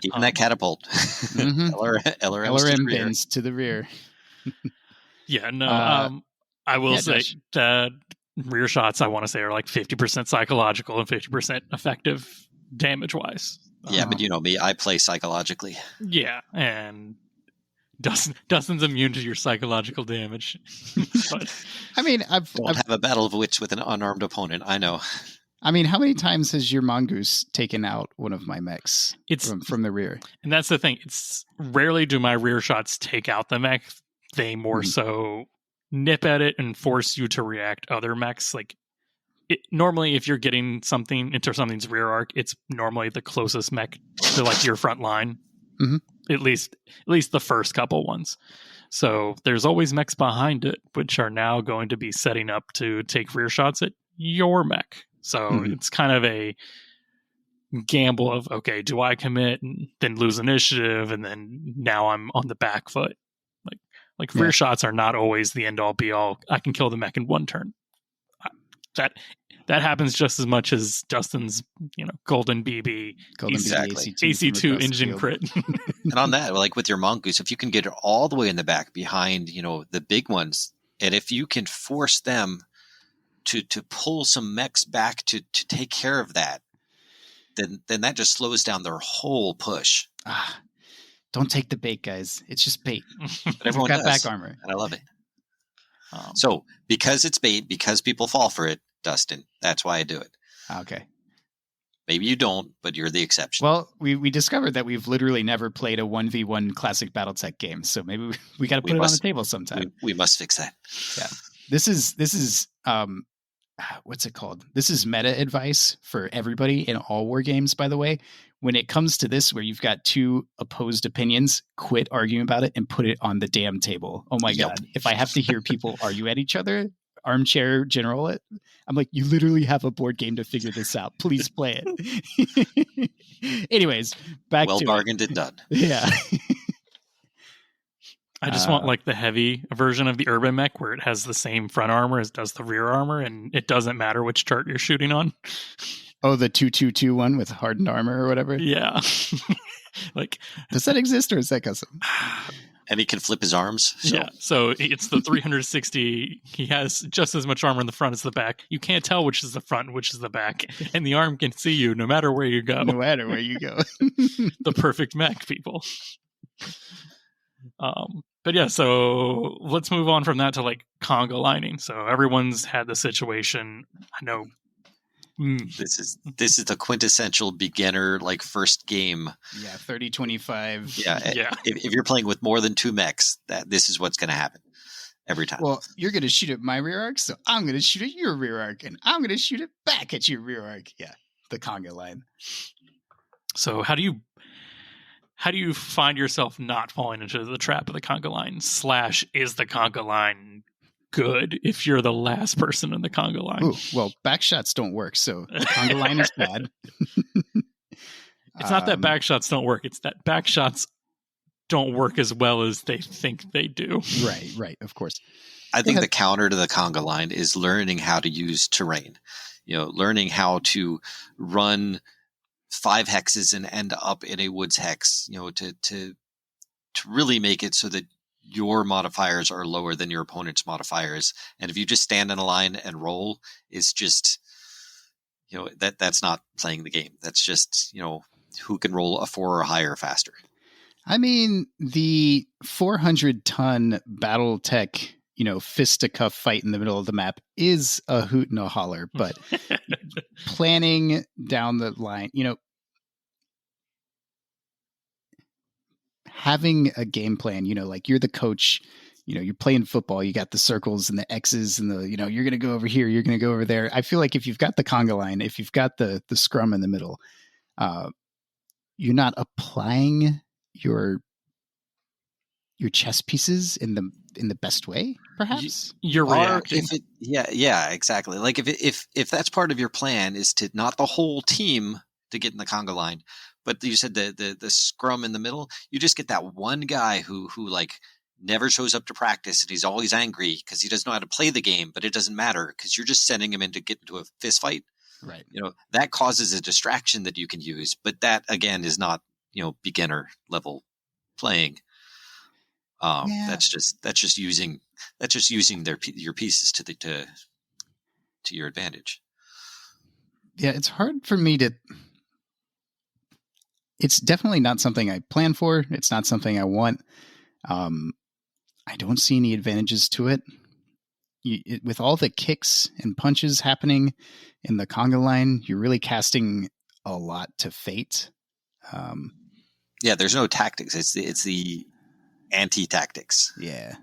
Even that catapult. LRM bends to the rear. Yeah, no. I will say that rear shots, I want to say, are like 50% psychological and 50% effective damage-wise. Yeah, but you know me, I play psychologically. Yeah, and Dustin's immune to your psychological damage. But, I mean, I've have a battle of wits with an unarmed opponent. I know. I mean, how many times has your mongoose taken out one of my mechs from the rear? And that's the thing. It's rarely do my rear shots take out the mech. They more so nip at it and force you to react other mechs. Like normally, if you're getting something into something's rear arc, it's normally the closest mech to like your front line. Mm-hmm. At least the first couple ones. So there's always mechs behind it, which are now going to be setting up to take rear shots at your mech. So it's kind of a gamble of, okay, do I commit and then lose initiative, and then now I'm on the back foot. Like rear shots are not always the end all be all. I can kill the mech in one turn. That happens just as much as Justin's, golden BB, AC2 engine crit. And on that, like with your mongoose, if you can get it all the way in the back behind, the big ones, And if you can force them to pull some mechs back to take care of that, then that just slows down their whole push. Don't take the bait, guys. It's just bait. But everyone got does, back armor, and I love it. So because it's bait, because people fall for it, Dustin, that's why I do it. Okay. Maybe you don't, but you're the exception. Well, we discovered that we've literally never played a 1v1 classic Battletech game, so maybe we got to put it on the table sometime. We must fix that. Yeah. This is what's it called? This is meta advice for everybody in all war games, by the way. When it comes to this, where you've got two opposed opinions, quit arguing about it and put it on the damn table. Oh my God. If I have to hear people argue at each other, armchair general it, I'm like, you literally have a board game to figure this out. Please play it. Anyways, back to well bargained and done. Yeah. I just want like the heavy version of the urban mech where it has the same front armor as does the rear armor, and it doesn't matter which chart you're shooting on. Oh, the 2-2-2 one with hardened armor or whatever? Yeah. Like, does that exist or is that custom? And he can flip his arms. So. Yeah, so it's the 360. He has just as much armor in the front as the back. You can't tell which is the front and which is the back. And the arm can see you no matter where you go. No matter where you go. The perfect mech, people. But yeah, so let's move on from that to like conga lining. So everyone's had the situation. I know. This is the quintessential beginner like first game. Yeah, 30-25. Yeah. If you're playing with more than two mechs, this is what's going to happen every time. Well, you're going to shoot at my rear arc, so I'm going to shoot at your rear arc, and I'm going to shoot it back at your rear arc. Yeah, the conga line. So how do you find yourself not falling into the trap of the conga line? / is the conga line good if you're the last person in the conga line? Ooh, well, back shots don't work, so the conga line is bad. It's not that back shots don't work. It's that back shots don't work as well as they think they do. Right, of course. I think the counter to the conga line is learning how to use terrain. Learning how to run 5 hexes and end up in a woods hex, to really make it so that your modifiers are lower than your opponent's modifiers. And if you just stand in a line and roll, it's just, that's not playing the game. That's just, who can roll a 4 or higher faster. I mean, the 400-ton Battletech, fisticuff fight in the middle of the map is a hoot and a holler, but planning down the line, having a game plan, like you're the coach, you're playing football, you got the circles and the X's and the, you're going to go over here, you're going to go over there. I feel like if you've got the conga line, if you've got the scrum in the middle, you're not applying your chess pieces in the best way, perhaps. You're reacting. Yeah, exactly. Like if that's part of your plan is to not the whole team to get in the conga line, but you said the scrum in the middle, you just get that one guy who like never shows up to practice and he's always angry because he doesn't know how to play the game, but it doesn't matter because you're just sending him in to get into a fist fight. Right. That causes a distraction that you can use, but that again is not, beginner level playing. That's just using your pieces to your advantage. Yeah. It's hard for me to, it's definitely not something I plan for. It's not something I want. I don't see any advantages to it. With all the kicks and punches happening in the conga line, you're really casting a lot to fate. Yeah, there's no tactics. It's the anti-tactics. Yeah.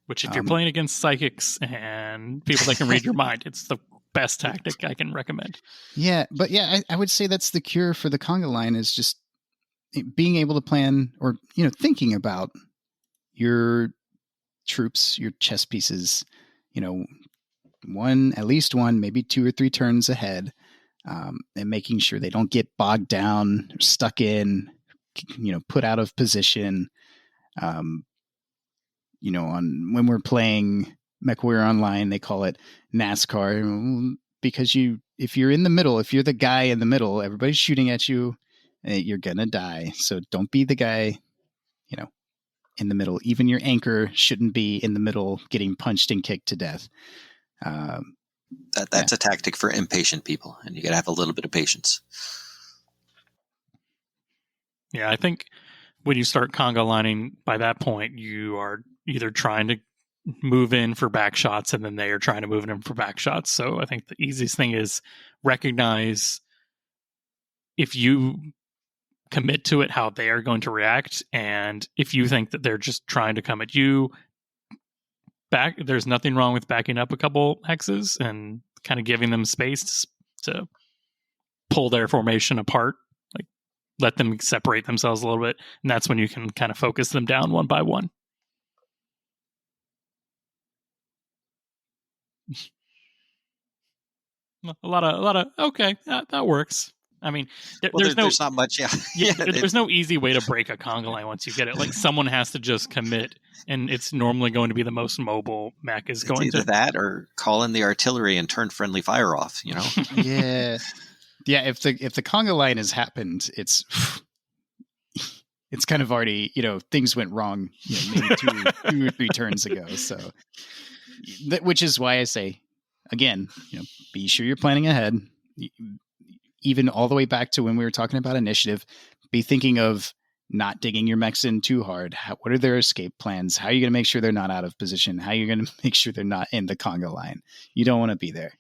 Which if you're playing against psychics and people that can read your mind, it's the best tactic I can recommend. Yeah, but yeah, I would say that's the cure for the conga line is just being able to plan or, thinking about your troops, your chess pieces, at least one, maybe 2 or 3 turns ahead, and making sure they don't get bogged down, or stuck in, put out of position. On when we're playing Mechwarrior Online, they call it NASCAR because if you're in the middle, if you're the guy in the middle, everybody's shooting at you, you're gonna die. So don't be the guy, in the middle. Even your anchor shouldn't be in the middle getting punched and kicked to death. That's a tactic for impatient people, and you got to have a little bit of patience. Yeah, I think when you start conga lining, by that point, you are either trying to move in for back shots, and then they are trying to move in for back shots. So I think the easiest thing is recognize if you commit to it, how they are going to react. And if you think that they're just trying to come at you, there's nothing wrong with backing up a couple hexes and kind of giving them space to pull their formation apart. Like, let them separate themselves a little bit. And that's when you can kind of focus them down one by one. A lot of okay, that works. I mean, there's not much. Yeah, there's no easy way to break a conga line once you get it. Like, someone has to just commit, and it's normally going to be the most mobile mech is going to that, or call in the artillery and turn friendly fire off. You know. Yeah. If the conga line has happened, it's kind of already, things went wrong. Maybe two or three turns ago. So, which is why I say, again, be sure you're planning ahead. Even all the way back to when we were talking about initiative, be thinking of not digging your mechs in too hard. What are their escape plans? How are you going to make sure they're not out of position? How are you going to make sure they're not in the conga line? You don't want to be there.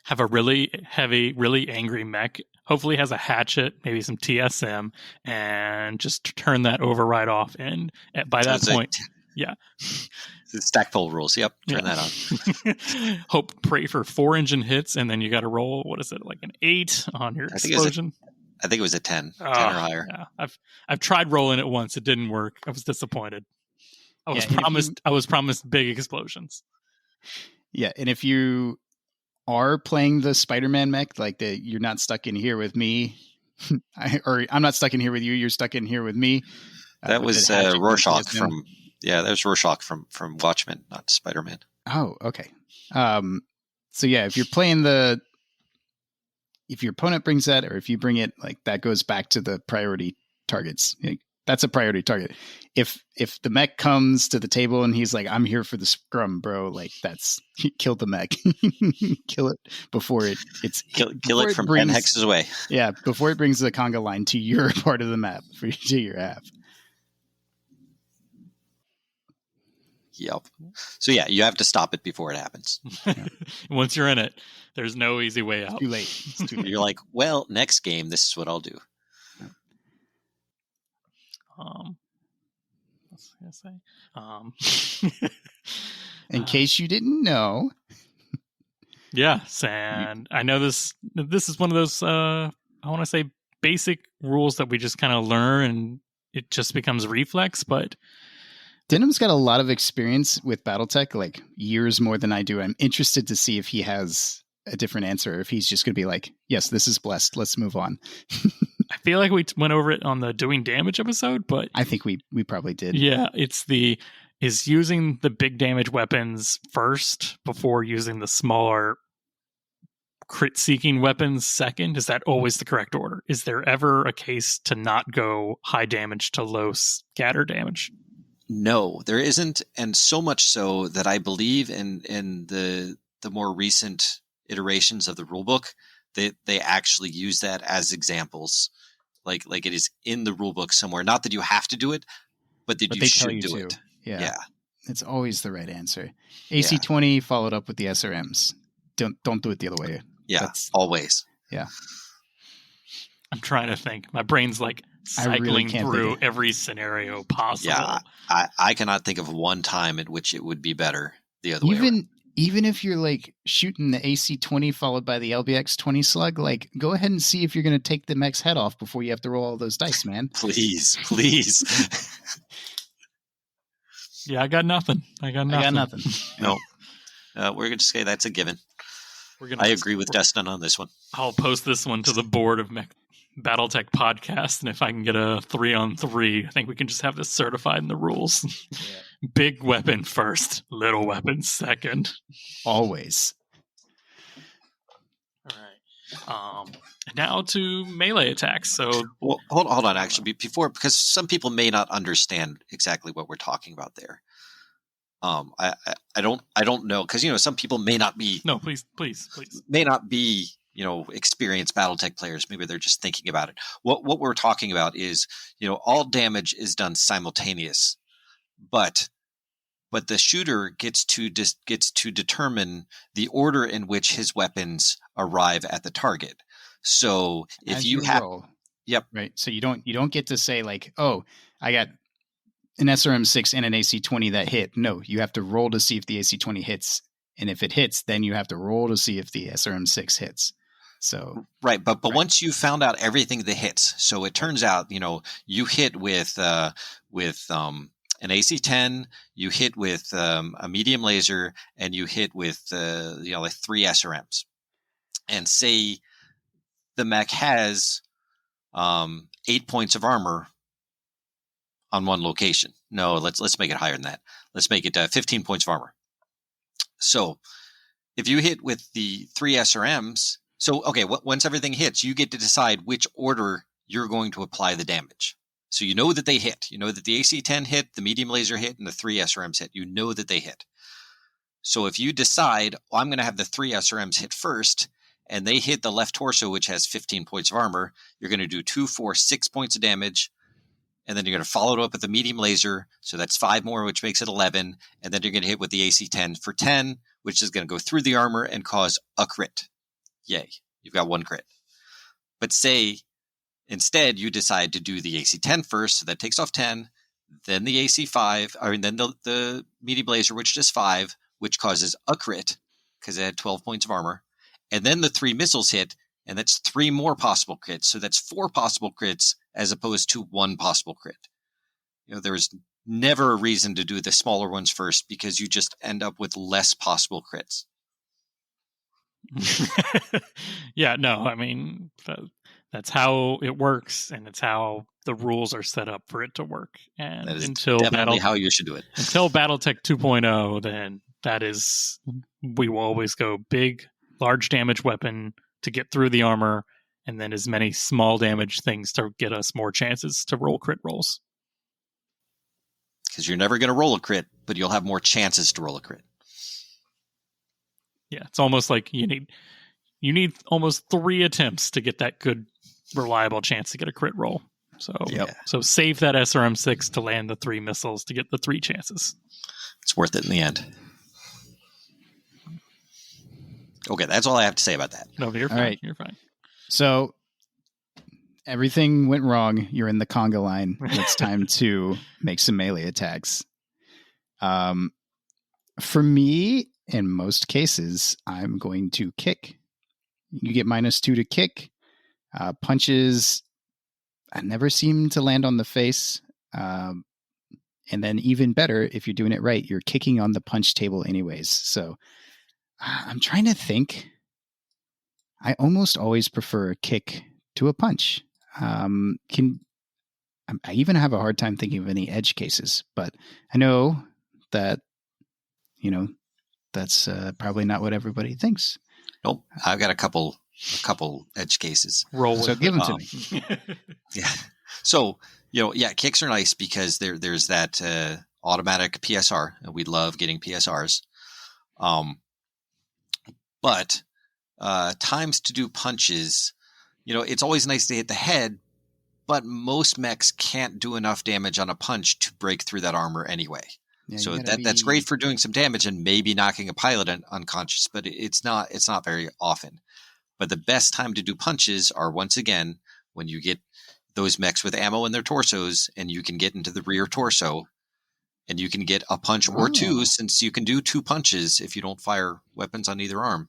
Have a really heavy, really angry mech. Hopefully has a hatchet, maybe some TSM, and just turn that override off. And by that point, yeah. Stackpole rules. Yep. Turn that on. Pray for 4 engine hits, and then you got to roll, what is it, like an 8 on your explosion? I think it was a 10. 10 or higher. Yeah. I've tried rolling it once. It didn't work. I was disappointed. I was promised big explosions. Yeah, and if you are playing the Spider-Man mech, like you're not stuck in here with me, or I'm not stuck in here with you, you're stuck in here with me. That was Rorschach from... Yeah, that was Rorschach from Watchmen, not Spider-Man. Oh, okay. So yeah, if you're playing if your opponent brings that, or if you bring it, like, that goes back to the priority targets. That's a priority target. If the mech comes to the table and he's like, "I'm here for the scrum, bro," like, that's kill the mech, kill it before it's kill it from 10 hexes away. Yeah, before it brings the conga line to your part of the map, to your half. Yep. So yeah, you have to stop it before it happens. Once you're in it, there's no easy way out. It's too late. You're like, well, next game, this is what I'll do. What's I say? In case you didn't know. Yes, and I know this is one of those I want to say basic rules that we just kind of learn, and it just becomes reflex, but Denham's got a lot of experience with Battletech, like years more than I do. I'm interested to see if he has a different answer, if he's just going to be like, yes, this is blessed, let's move on. I feel like we went over it on the doing damage episode, but I think we probably did. Yeah, is using the big damage weapons first before using the smaller crit seeking weapons second. Is that always the correct order? Is there ever a case to not go high damage to low scatter damage? No, there isn't, and so much so that I believe in the more recent iterations of the rulebook, they actually use that as examples, like it is in the rulebook somewhere. Not that you have to do it, but that you should do it. Yeah, it's always the right answer. AC-20 followed up with the SRMs. Don't do it the other way. Yeah, always. Yeah. I'm trying to think. My brain's like cycling through every scenario possible. Yeah, I cannot think of one time at which it would be better the other way around. Even if you're like shooting the AC-20 followed by the LBX-20 slug, like, go ahead and see if you're going to take the mech's head off before you have to roll all those dice, man. Please. Yeah, I got nothing. No. We're going to say that's a given. I agree with Destin on this one. I'll post this one to the board of Battletech podcast, and if I can get a 3-on-3, I think we can just have this certified in the rules. Yeah. Big weapon first, little weapon second. Always. All right. Now to melee attacks. So Well, hold on. Actually, before, because some people may not understand exactly what we're talking about there. I don't know, because some people may not be please. may not be experienced BattleTech players. Maybe they're just thinking about it. What we're talking about is all damage is done simultaneous, but the shooter gets to determine the order in which his weapons arrive at the target. So if As you roll, yep, right. So you don't get to say like, oh, I got an SRM6 and an AC20 that hit. No, you have to roll to see if the AC20 hits, and if it hits, then you have to roll to see if the SRM6 hits. So right, but once you found out everything that hits, so it turns out you hit with an AC10, you hit with a medium laser, and you hit with like 3 SRMs, and say the mech has 8 points of armor on one location. No, let's make it higher than that. Let's make it 15 points of armor. So if you hit with the 3 SRMs, so okay, once everything hits, you get to decide which order you're going to apply the damage. So you know that they hit. You know that the AC-10 hit, the medium laser hit, and the 3 SRMs hit. You know that they hit. So if you decide, I'm going to have the 3 SRMs hit first, and they hit the left torso, which has 15 points of armor, you're going to do 2, 4, 6 points of damage, and then you're going to follow it up with the medium laser, so that's 5 more, which makes it 11, and then you're going to hit with the AC-10 for 10, which is going to go through the armor and cause a crit. Yay, you've got 1 crit. But say, instead, you decide to do the AC-10 first, so that takes off 10, then the AC-5, or then the medium laser, which does 5, which causes a crit, because it had 12 points of armor, and then the 3 missiles hit, and that's 3 more possible crits, so that's 4 possible crits, as opposed to 1 possible crit. There's never a reason to do the smaller ones first, because you just end up with less possible crits. Yeah, no, I mean, that's how it works, and it's how the rules are set up for it to work. And that is until definitely how you should do it. Until Battletech 2.0, then we will always go big, large damage weapon to get through the armor, and then as many small damage things to get us more chances to roll crit rolls. Because you're never going to roll a crit, but you'll have more chances to roll a crit. Yeah, it's almost like you need almost 3 attempts to get that good, reliable chance to get a crit roll. So, So save that SRM6 to land the 3 missiles to get the 3 chances. It's worth it in the end. Okay, that's all I have to say about that. No, you're fine. Right. You're fine. So everything went wrong. You're in the conga line. It's time to make some melee attacks. For me, in most cases, I'm going to kick. You get -2 to kick. Punches, I never seem to land on the face. And then even better, if you're doing it right, you're kicking on the punch table anyways. So I'm trying to think. I almost always prefer a kick to a punch. I even have a hard time thinking of any edge cases, but I know that, that's probably not what everybody thinks. Nope. I've got a couple edge cases. Roll with so give them to me. Yeah. So, kicks are nice because there's that automatic PSR, and we love getting PSRs. But times to do punches, it's always nice to hit the head, but most mechs can't do enough damage on a punch to break through that armor anyway. Yeah, so that's great for doing some damage and maybe knocking a pilot unconscious, but it's not very often. But the best time to do punches are, once again, when you get those mechs with ammo in their torsos and you can get into the rear torso and you can get a punch or 2, since you can do 2 punches if you don't fire weapons on either arm,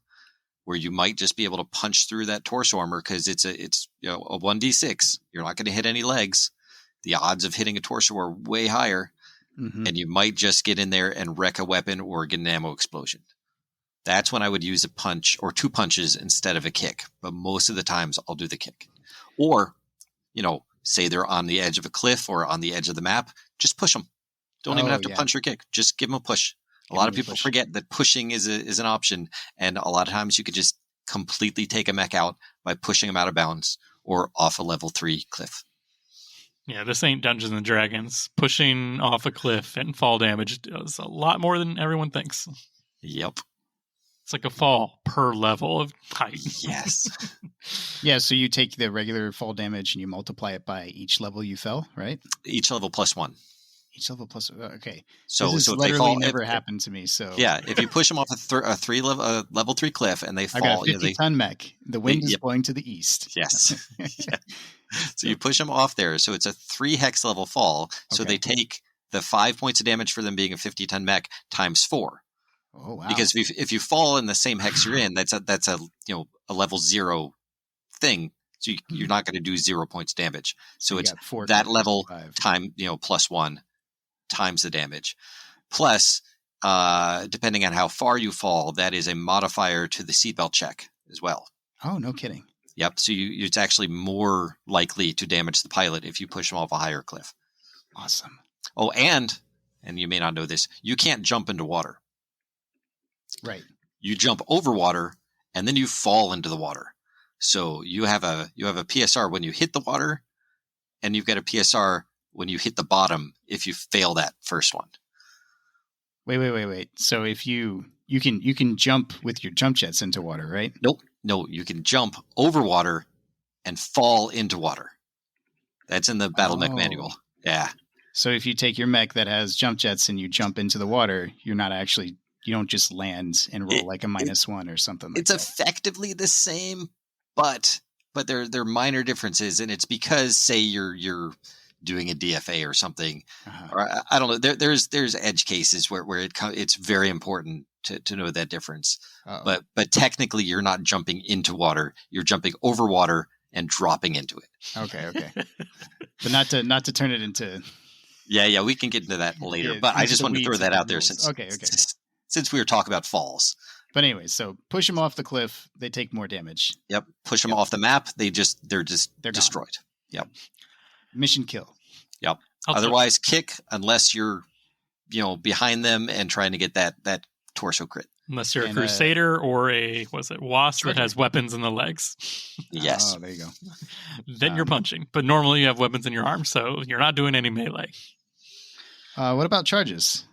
where you might just be able to punch through that torso armor because it's a 1d6. You're not going to hit any legs. The odds of hitting a torso are way higher. Mm-hmm. And you might just get in there and wreck a weapon or get an ammo explosion. That's when I would use a punch or 2 punches instead of a kick. But most of the times I'll do the kick. Or, say they're on the edge of a cliff or on the edge of the map, just push them. Don't even have to punch or kick. Just give them a push. A lot of people forget that pushing is an option. And a lot of times you could just completely take a mech out by pushing them out of bounds or off a level 3 cliff. Yeah, this ain't Dungeons and Dragons. Pushing off a cliff and fall damage does a lot more than everyone thinks. Yep. It's like a fall per level of height. Yes. Yeah, so you take the regular fall damage and you multiply it by each level you fell, right? Each level +1. Each level plus. Okay. So, this so has if they literally fall, never happened to me. So yeah, if you push them off a level 3 cliff and they I fall, got a 50-ton mech. The wind is yep. blowing to the east. Yes. Yeah. So you push them off there. So it's a 3 hex level fall. So Okay. they take the 5 points of damage for them being a 50-ton mech times 4. Oh wow! Because if you fall in the same hex you're in, that's a a level 0 thing. So you're not going to do 0 points damage. So you it's got 4 that times level 5. time +1 times the damage. Plus, depending on how far you fall, that is a modifier to the seatbelt check as well. Oh, no kidding. Yep. So it's actually more likely to damage the pilot if you push them off a higher cliff. Awesome. Oh, and you may not know this, you can't jump into water. Right. You jump over water and then you fall into the water. So you have a PSR when you hit the water, and you've got a PSR when you hit the bottom if you fail that first one. Wait. So if you can jump with your jump jets into water, right? Nope. No, you can jump over water and fall into water. That's in the Battle Mech manual. Yeah. So if you take your mech that has jump jets and you jump into the water, you don't just land and roll like a -1 or something like it's that. effectively the same, but there are minor differences, and it's because, say, you're doing a DFA or something, or I don't know. There's edge cases where it's very important to know that difference. Uh-oh. But technically, you're not jumping into water; you're jumping over water and dropping into it. Okay. But not to turn it into. Yeah, we can get into that later. Yeah, but I into just the wanted to throw weeds that of out the there rules. Okay. since we were talking about falls. But anyway, so push them off the cliff. They take more damage. Yep, push them off the map. They're They're destroyed. Yep. Mission kill. Yep. Otherwise, kick unless you're behind them and trying to get that torso crit. Unless you're a Crusader or a Wasp that has weapons in the legs. Yes. Oh, there you go. Then you're punching. But normally you have weapons in your arms, so you're not doing any melee. What about charges?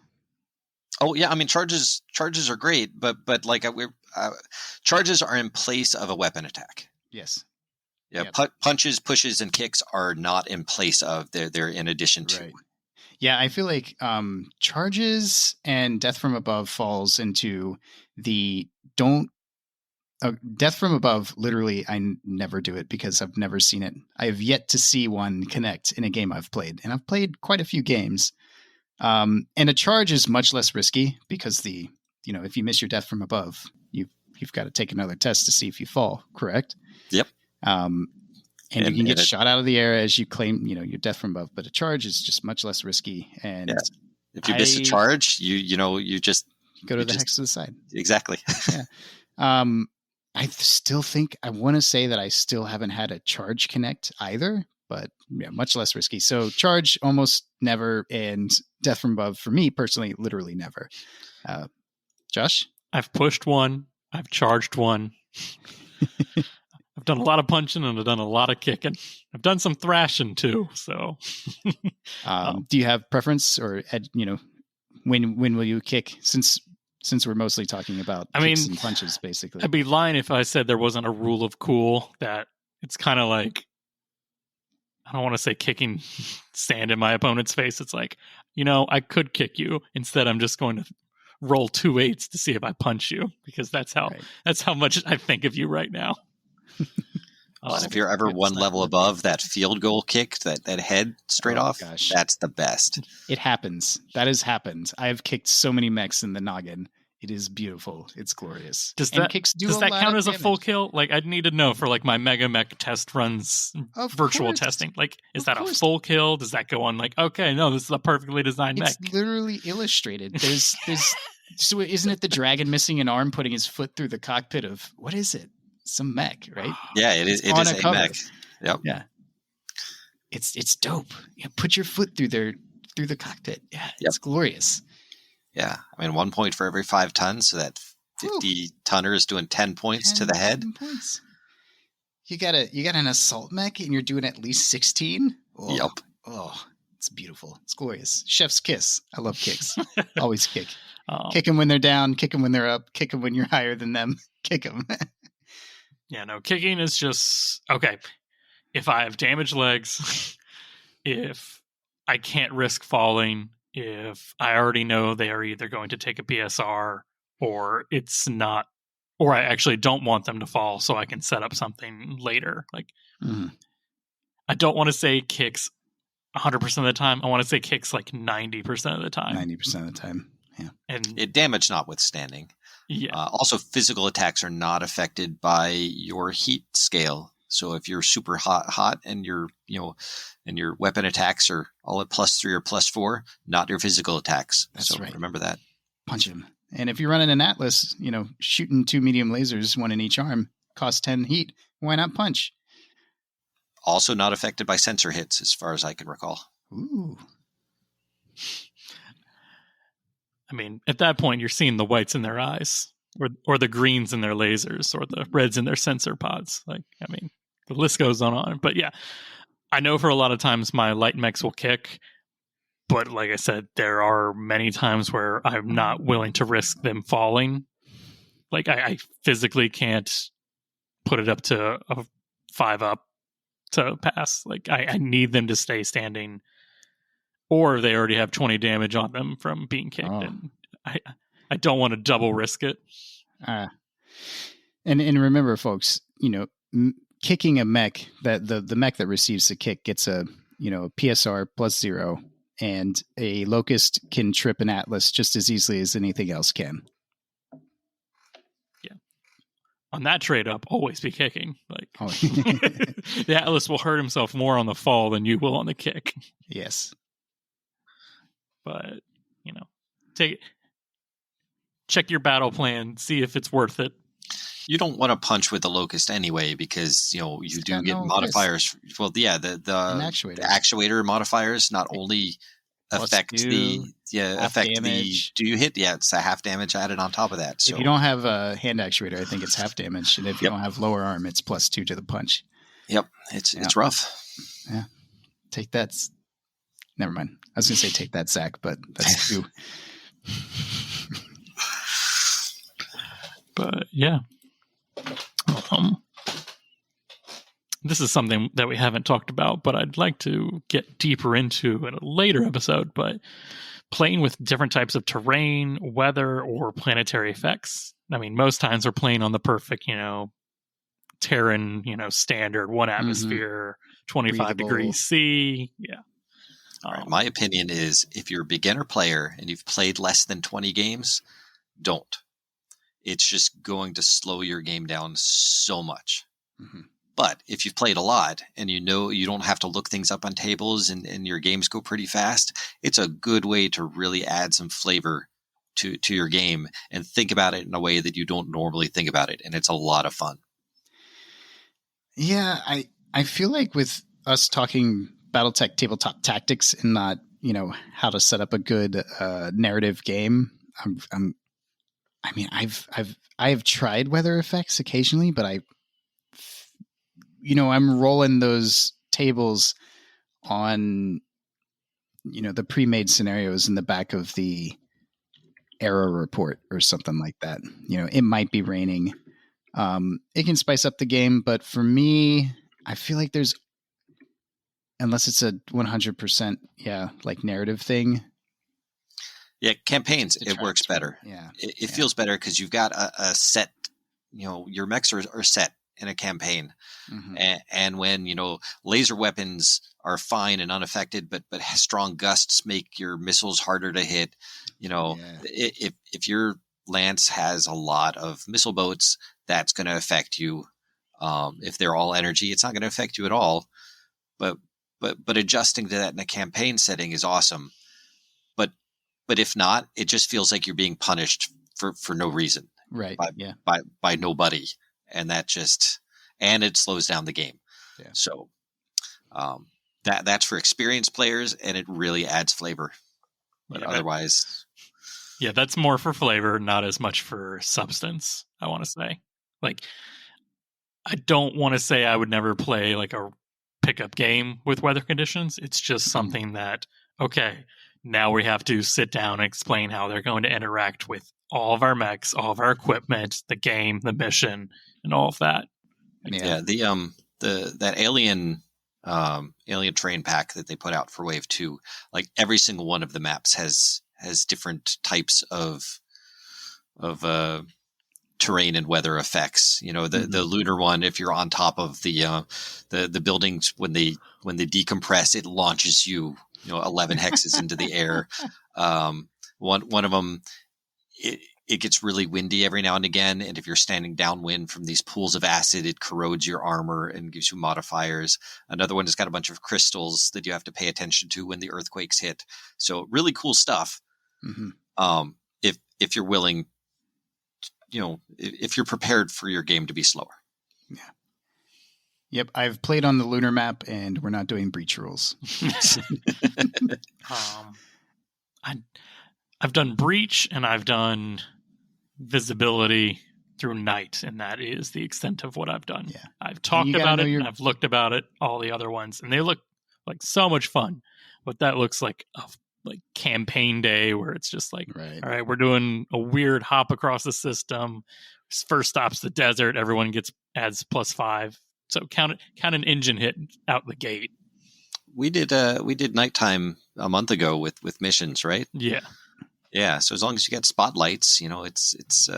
Oh yeah, I mean charges are great, but like charges are in place of a weapon attack. Yes. Yeah, Yep. Punches, pushes, and kicks are not in place of. They're in addition to. Right. Yeah, I feel like charges and Death from Above falls into the Death from Above. Literally, I never do it because I've never seen it. I have yet to see one connect in a game I've played, and I've played quite a few games. And a charge is much less risky because if you miss your Death from Above, you've got to take another test to see if you fall. Correct. Yep. And you can get shot out of the air as you claim, your Death from Above, but a charge is just much less risky. And if you miss a charge, you just go to the hex to the side. Exactly. Yeah. I still think I want to say that I still haven't had a charge connect either, but much less risky. So charge almost never, and Death from Above for me personally, literally never. Josh? I've pushed one. I've charged one. I've done a lot of punching and I've done a lot of kicking. I've done some thrashing too. So, do you have preference or when will you kick? Since we're mostly talking about kicks and punches, basically. I'd be lying if I said there wasn't a rule of cool that it's kind of like, I don't want to say kicking sand in my opponent's face. It's like, I could kick you. Instead, I'm just going to roll 2 8s to see if I punch you, because that's how much I think of you right now. And if you're ever one level above that field goal kick, that head straight off, gosh, that's the best. It happens. That has happened. I have kicked so many mechs in the noggin. It is beautiful. It's glorious. Does that count as a full kill? Like, I'd need to know for like my Mega Mech test runs, virtual testing. Like, is that a full kill? Does that go on like, okay, no, this is a perfectly designed mech? It's literally illustrated. There's so isn't it the dragon missing an arm, putting his foot through the cockpit of, what is it? Some mech, right? Yeah, it is. It is a mech. Yep. Yeah. It's dope. Put your foot through the cockpit. Yeah, it's glorious. Yeah, I mean 1 point for every 5 tons, so that's 50 tonners doing 10 points to the head. 10 points. You got an assault mech and you're doing at least 16? Oh, Yep. Oh, it's beautiful. It's glorious. Chef's kiss. I love kicks. Always kick. Oh. Kick them when they're down. Kick them when they're up. Kick them when you're higher than them. Kick them. Yeah, no, kicking is just, okay, if I have damaged legs, if I can't risk falling, if I already know they are either going to take a PSR or it's not, or I actually don't want them to fall so I can set up something later. Like, I don't want to say kicks 100% of the time. I want to say kicks like 90% of the time. 90% of the time, yeah. And damage notwithstanding. Yeah. Also, physical attacks are not affected by your heat scale. So if you're super hot and your weapon attacks are all at +3 or +4, not your physical attacks. That's so right. Remember that. Punch him. And if you're running an Atlas, shooting 2 medium lasers, 1 in each arm, costs 10 heat. Why not punch? Also not affected by sensor hits, as far as I can recall. Ooh. I mean, at that point, you're seeing the whites in their eyes, or the greens in their lasers, or the reds in their sensor pods. Like, I mean, the list goes on. But yeah, I know for a lot of times my light mechs will kick, but like I said, there are many times where I'm not willing to risk them falling. Like, I physically can't put it up to a 5 up to pass. Like, I need them to stay standing, or they already have 20 damage on them from being kicked. Oh. And I don't want to double risk it. And remember, folks, kicking a mech, that the mech that receives the kick gets a PSR +0, and a locust can trip an Atlas just as easily as anything else can. Yeah. On that trade up, always be kicking. Like, the Atlas will hurt himself more on the fall than you will on the kick. Yes. But, check your battle plan, see if it's worth it. You don't want to punch with the locust anyway, because you do get modifiers. Fist. Well, yeah, the actuator modifiers not only affect damage. Do you hit? Yeah, it's a half damage added on top of that. So if you don't have a hand actuator, I think it's half damage, and if you don't have lower arm, it's +2 to the punch. Yep, it's rough. Yeah, take that. Never mind. I was going to say take that, Zach, but that's 2. But yeah, this is something that we haven't talked about, but I'd like to get deeper into in a later episode. But playing with different types of terrain, weather, or planetary effects. I mean, most times we're playing on the perfect, Terran, standard 1 atmosphere, 25 degrees C. Yeah. Right. My opinion is, if you're a beginner player and you've played less than 20 games, don't. It's just going to slow your game down so much. Mm-hmm. But if you've played a lot and you don't have to look things up on tables and your games go pretty fast, it's a good way to really add some flavor to your game and think about it in a way that you don't normally think about it. And it's a lot of fun. Yeah, I feel like with us talking Battletech tabletop tactics and not, how to set up a good narrative game, I've tried weather effects occasionally, but I'm rolling those tables on, the pre-made scenarios in the back of the error report or something like that. It might be raining. It can spice up the game, but for me, I feel like unless it's a 100%, like narrative thing. Yeah, campaigns, it works better. Yeah. It feels better because you've got a set, your mechs are set in a campaign. Mm-hmm. And when, laser weapons are fine and unaffected, but strong gusts make your missiles harder to hit, if your lance has a lot of missile boats, that's going to affect you. If they're all energy, it's not going to affect you at all. But adjusting to that in a campaign setting is awesome. But if not, it just feels like you're being punished for no reason. Right. By nobody. And and it slows down the game. Yeah. So that's for experienced players, and it really adds flavor. But otherwise. Yeah, that's more for flavor, not as much for substance, I want to say. Like, I don't want to say I would never play like a pickup game with weather conditions. It's just something that, okay, now we have to sit down and explain how they're going to interact with all of our mechs, all of our equipment, the game, the mission, and all of that. Yeah, that alien terrain pack that they put out for Wave 2, like every single one of the maps has different types of terrain and weather effects. The lunar one, if you're on top of the buildings, when they decompress, it launches you 11 hexes into the air. One of them, it gets really windy every now and again, and if you're standing downwind from these pools of acid, it corrodes your armor and gives you modifiers. Another one has got a bunch of crystals that you have to pay attention to when the earthquakes hit. So really cool stuff. If you're willing, if you're prepared for your game to be slower. Yeah. Yep, I've played on the lunar map, and we're not doing breach rules. I've done breach, and I've done visibility through night, and that is the extent of what I've done. Yeah. I've talked about it, and I've looked about it, all the other ones, and they look like so much fun. But that looks like a campaign day where it's just like, right. All right, we're doing a weird hop across the system. First stop's the desert. Everyone adds +5. So count an engine hit out the gate. We did nighttime a month ago with missions, right? Yeah. Yeah. So as long as you get spotlights, it's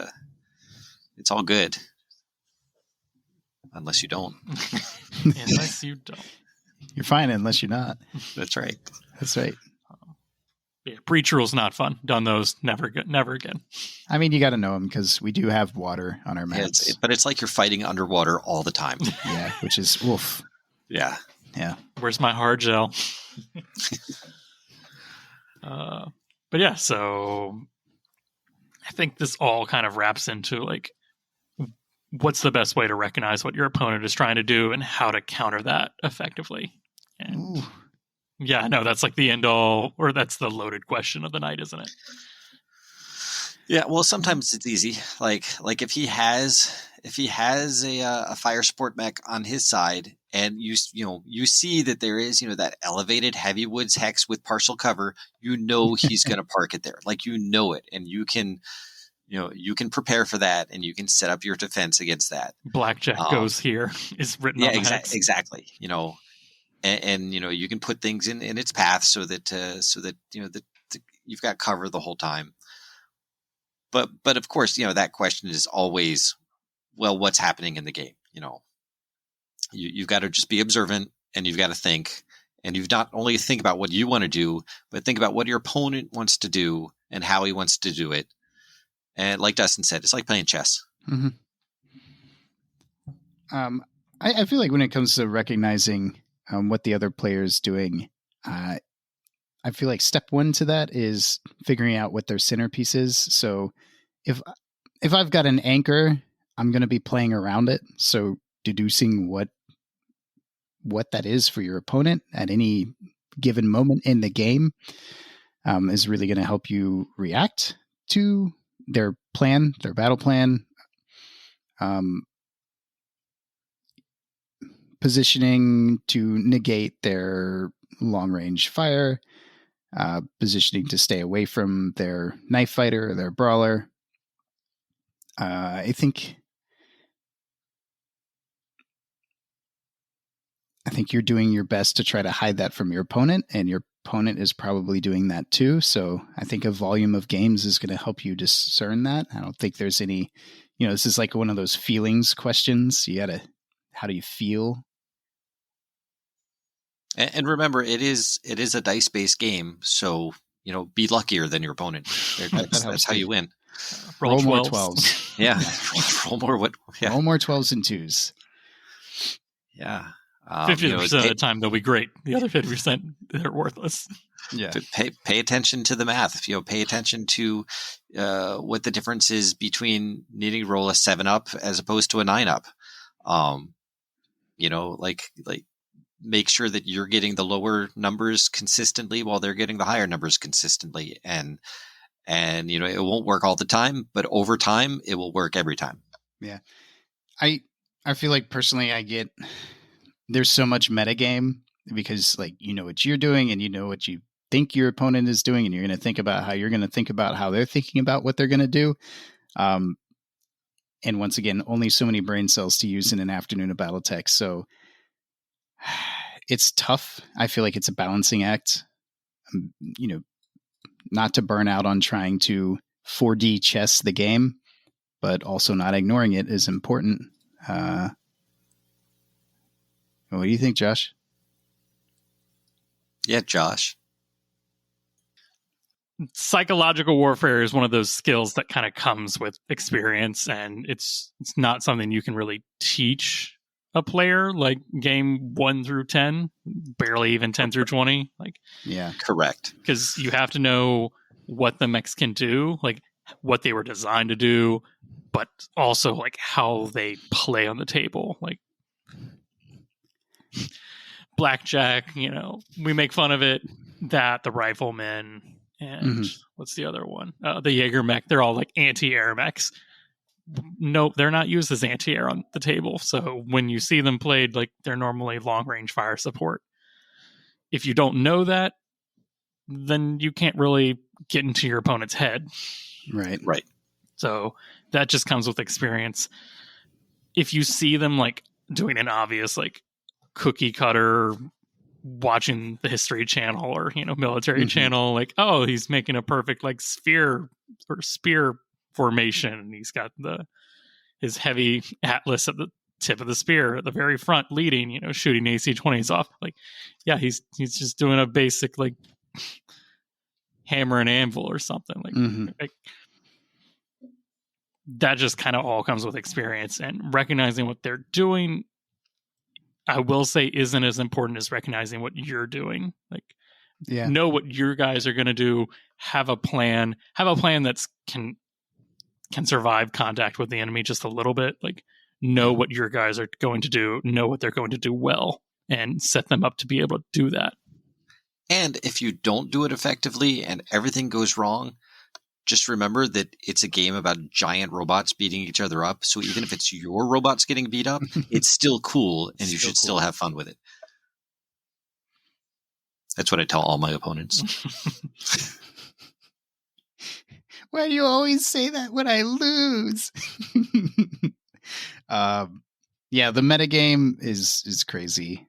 all good. Unless you don't. Unless you don't. You're fine unless you're not. That's right. That's right. Yeah, breach rules not fun. Done those, never again. I mean, you got to know them because we do have water on our maps. Yeah, but it's like you're fighting underwater all the time. Yeah, which is woof. Yeah. Yeah. Where's my hard gel? But yeah, so I think this all kind of wraps into like, what's the best way to recognize what your opponent is trying to do and how to counter that effectively. And yeah, no, that's like the end all, or that's the loaded question of the night, isn't it? Yeah, well, sometimes it's easy. Like if he has a fire sport mech on his side, and you see that there is that elevated heavy woods hex with partial cover, he's going to park it there, like it, and you can prepare for that, and you can set up your defense against that. Blackjack goes here is written on the hex. Exactly. And you can put things in its path so that you've got cover the whole time. But of course, that question is always, well, what's happening in the game? You've got to just be observant, and you've got to think, and you've not only think about what you want to do, but think about what your opponent wants to do and how he wants to do it. And like Dustin said, it's like playing chess. Mm-hmm. I feel like when it comes to recognizing what the other player is doing, I feel like step one to that is figuring out what their centerpiece is. So if I've got an anchor, I'm going to be playing around it. So deducing what that is for your opponent at any given moment in the game is really going to help you react to their plan, their battle plan. Positioning to negate their long-range fire, positioning to stay away from their knife fighter or their brawler. I think you're doing your best to try to hide that from your opponent, and your opponent is probably doing that too. So I think a volume of games is going to help you discern that. I don't think there's any, this is like one of those feelings questions. How do you feel? And remember, it is a dice-based game, so be luckier than your opponent. That's how you win. Roll more 12s. Yeah, roll more. Roll more 12s and 2s. Yeah, 50% of the time they'll be great. The other 50% they're worthless. Yeah. Pay attention to the math. Pay attention to what the difference is between needing to roll a 7-up as opposed to a 9-up. Make sure that you're getting the lower numbers consistently while they're getting the higher numbers consistently, and And, it won't work all the time, but over time, it will work every time. Yeah. I feel like personally there's so much metagame because like, what you're doing and what you think your opponent is doing, and you're going to think about how you're going to think about how they're thinking about what they're going to do. And once again, only so many brain cells to use in an afternoon of Battletech. So it's tough. I feel like it's a balancing act, not to burn out on trying to 4D chess the game, but also not ignoring it is important. What do you think, Josh? Yeah, Josh. Psychological warfare is one of those skills that kind of comes with experience, and it's not something you can really teach a player like game 1 through 10, barely even 10 through 20. Like, yeah, correct. Because you have to know what the mechs can do, like what they were designed to do, but also like how they play on the table. Like blackjack, we make fun of it, that the riflemen and what's the other one? The Jaeger mech. They're all like anti-air mechs. No, they're not used as anti-air on the table. So when you see them played, like they're normally long-range fire support. If you don't know that, then you can't really get into your opponent's head. Right. So that just comes with experience. If you see them like doing an obvious like cookie cutter, watching the History Channel or military channel, like, oh, he's making a perfect like sphere or spear formation, and he's got his heavy atlas at the tip of the spear at the very front leading, shooting AC-20s off. Like, yeah, he's just doing a basic like hammer and anvil or something like that. Just kind of all comes with experience, and recognizing what they're doing, I will say, isn't as important as recognizing what you're doing. Like, know what your guys are going to do. Have a plan that's can survive contact with the enemy just a little bit. Like, know what your guys are going to do, know what they're going to do well, and set them up to be able to do that. And if you don't do it effectively and everything goes wrong, just remember that it's a game about giant robots beating each other up. So even if it's your robots getting beat up, it's still cool, and you should still have fun with it. That's what I tell all my opponents. Why do you always say that when I lose? Yeah, the metagame is crazy.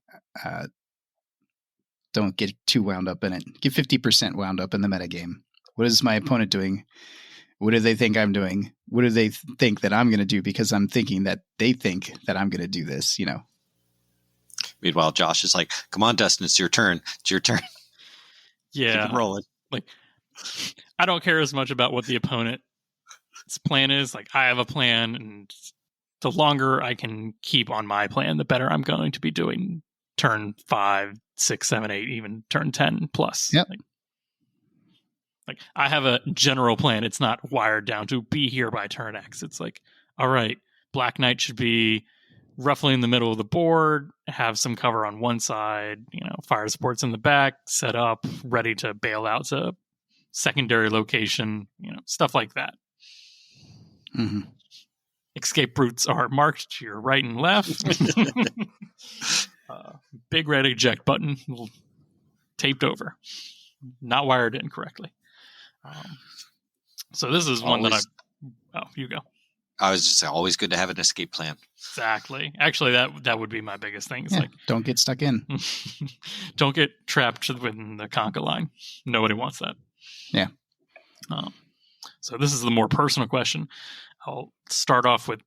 Don't get too wound up in it. Get 50% wound up in the metagame. What is my opponent doing? What do they think I'm doing? What do they think that I'm going to do because I'm thinking that they think that I'm going to do this, Meanwhile, Josh is like, come on, Dustin, it's your turn. It's your turn. Yeah. Keep rolling. Like, I don't care as much about what the opponent's plan is. Like, I have a plan, and the longer I can keep on my plan, the better I'm going to be doing turn 5, 6, 7, 8, even turn 10 plus. Yep. Like, I have a general plan. It's not wired down to be here by turn X. It's like, all right, Black Knight should be roughly in the middle of the board, have some cover on one side, fire supports in the back, set up, ready to bail out to secondary location, stuff like that. Escape routes are marked to your right and left. Big red eject button taped over, not wired in correctly. So this is one that you go. I was just saying, always good to have an escape plan. Exactly. Actually, that would be my biggest thing. It's like, don't get stuck in. Don't get trapped within the conga line. Nobody wants that. Yeah. So this is the more personal question. I'll start off with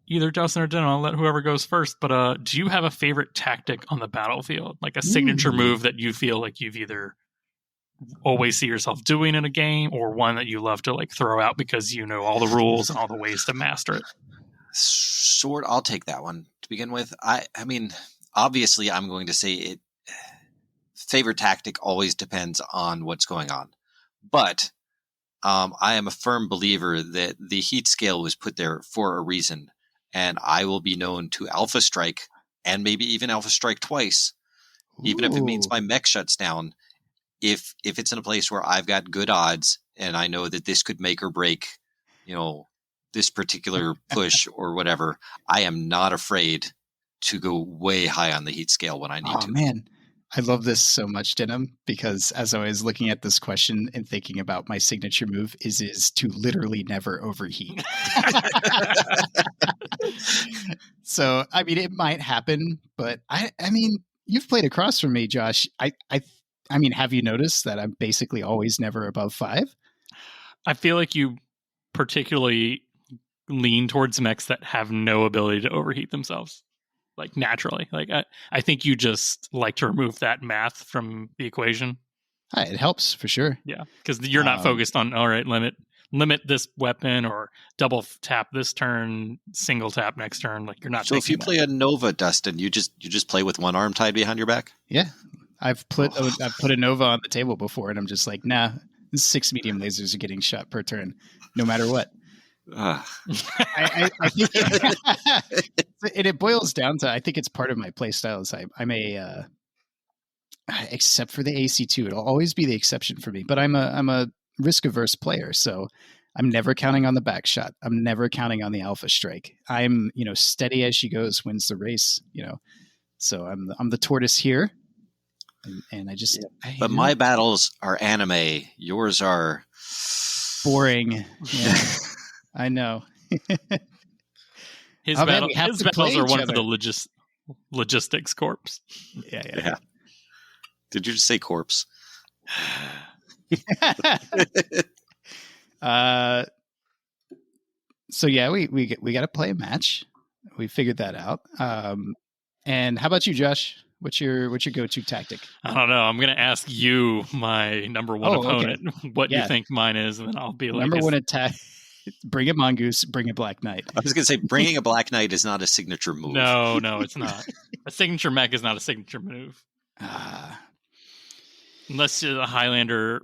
either Dustin or Denham. I'll let whoever goes first. But do you have a favorite tactic on the battlefield? Like a signature move that you feel like you've either always see yourself doing in a game, or one that you love to like throw out because you know all the rules and all the ways to master it? I'll take that one to begin with. I mean, obviously I'm going to say it. Favorite tactic always depends on what's going on, but I am a firm believer that the heat scale was put there for a reason, and I will be known to alpha strike, and maybe even alpha strike twice, even if it means my mech shuts down. If it's in a place where I've got good odds and I know that this could make or break, this particular push or whatever, I am not afraid to go way high on the heat scale when I need to. Oh, man. I love this so much, Denham, because as I was looking at this question and thinking about my signature move is to literally never overheat. So, I mean, it might happen, but I mean, you've played across from me, Josh. I mean, have you noticed that I'm basically always never above 5? I feel like you particularly lean towards mechs that have no ability to overheat themselves, like naturally. Like I think you just like to remove that math from the equation. It helps for sure. Yeah, because you're not focused on, all right, limit this weapon or double tap this turn, single tap next turn. Like you're not. So if you play a Nova, Dustin, you just play with one arm tied behind your back? Yeah, I've put a Nova on the table before, and I'm just like, nah, 6 medium lasers are getting shot per turn, no matter what. I think, and it boils down to, I think it's part of my play style. Is I'm a except for the AC2, it'll always be the exception for me. But I'm a risk averse player, so I'm never counting on the back shot. I'm never counting on the alpha strike. I'm steady as she goes wins the race. So I'm the tortoise here, and I just. But my battles are anime. Yours are boring. Yeah. I know. His battles are one for the logistics corpse. Yeah. Did you just say corpse? So yeah, we got to play a match. We figured that out. And how about you, Josh? What's your go-to tactic? I don't know. I'm going to ask you, my number one opponent, what you think mine is, and then I'll be like, number one attack. Bring a mongoose, bring a black knight. I was going to say, bringing a black knight is not a signature move. No, it's not. A signature mech is not a signature move. Unless you're a Highlander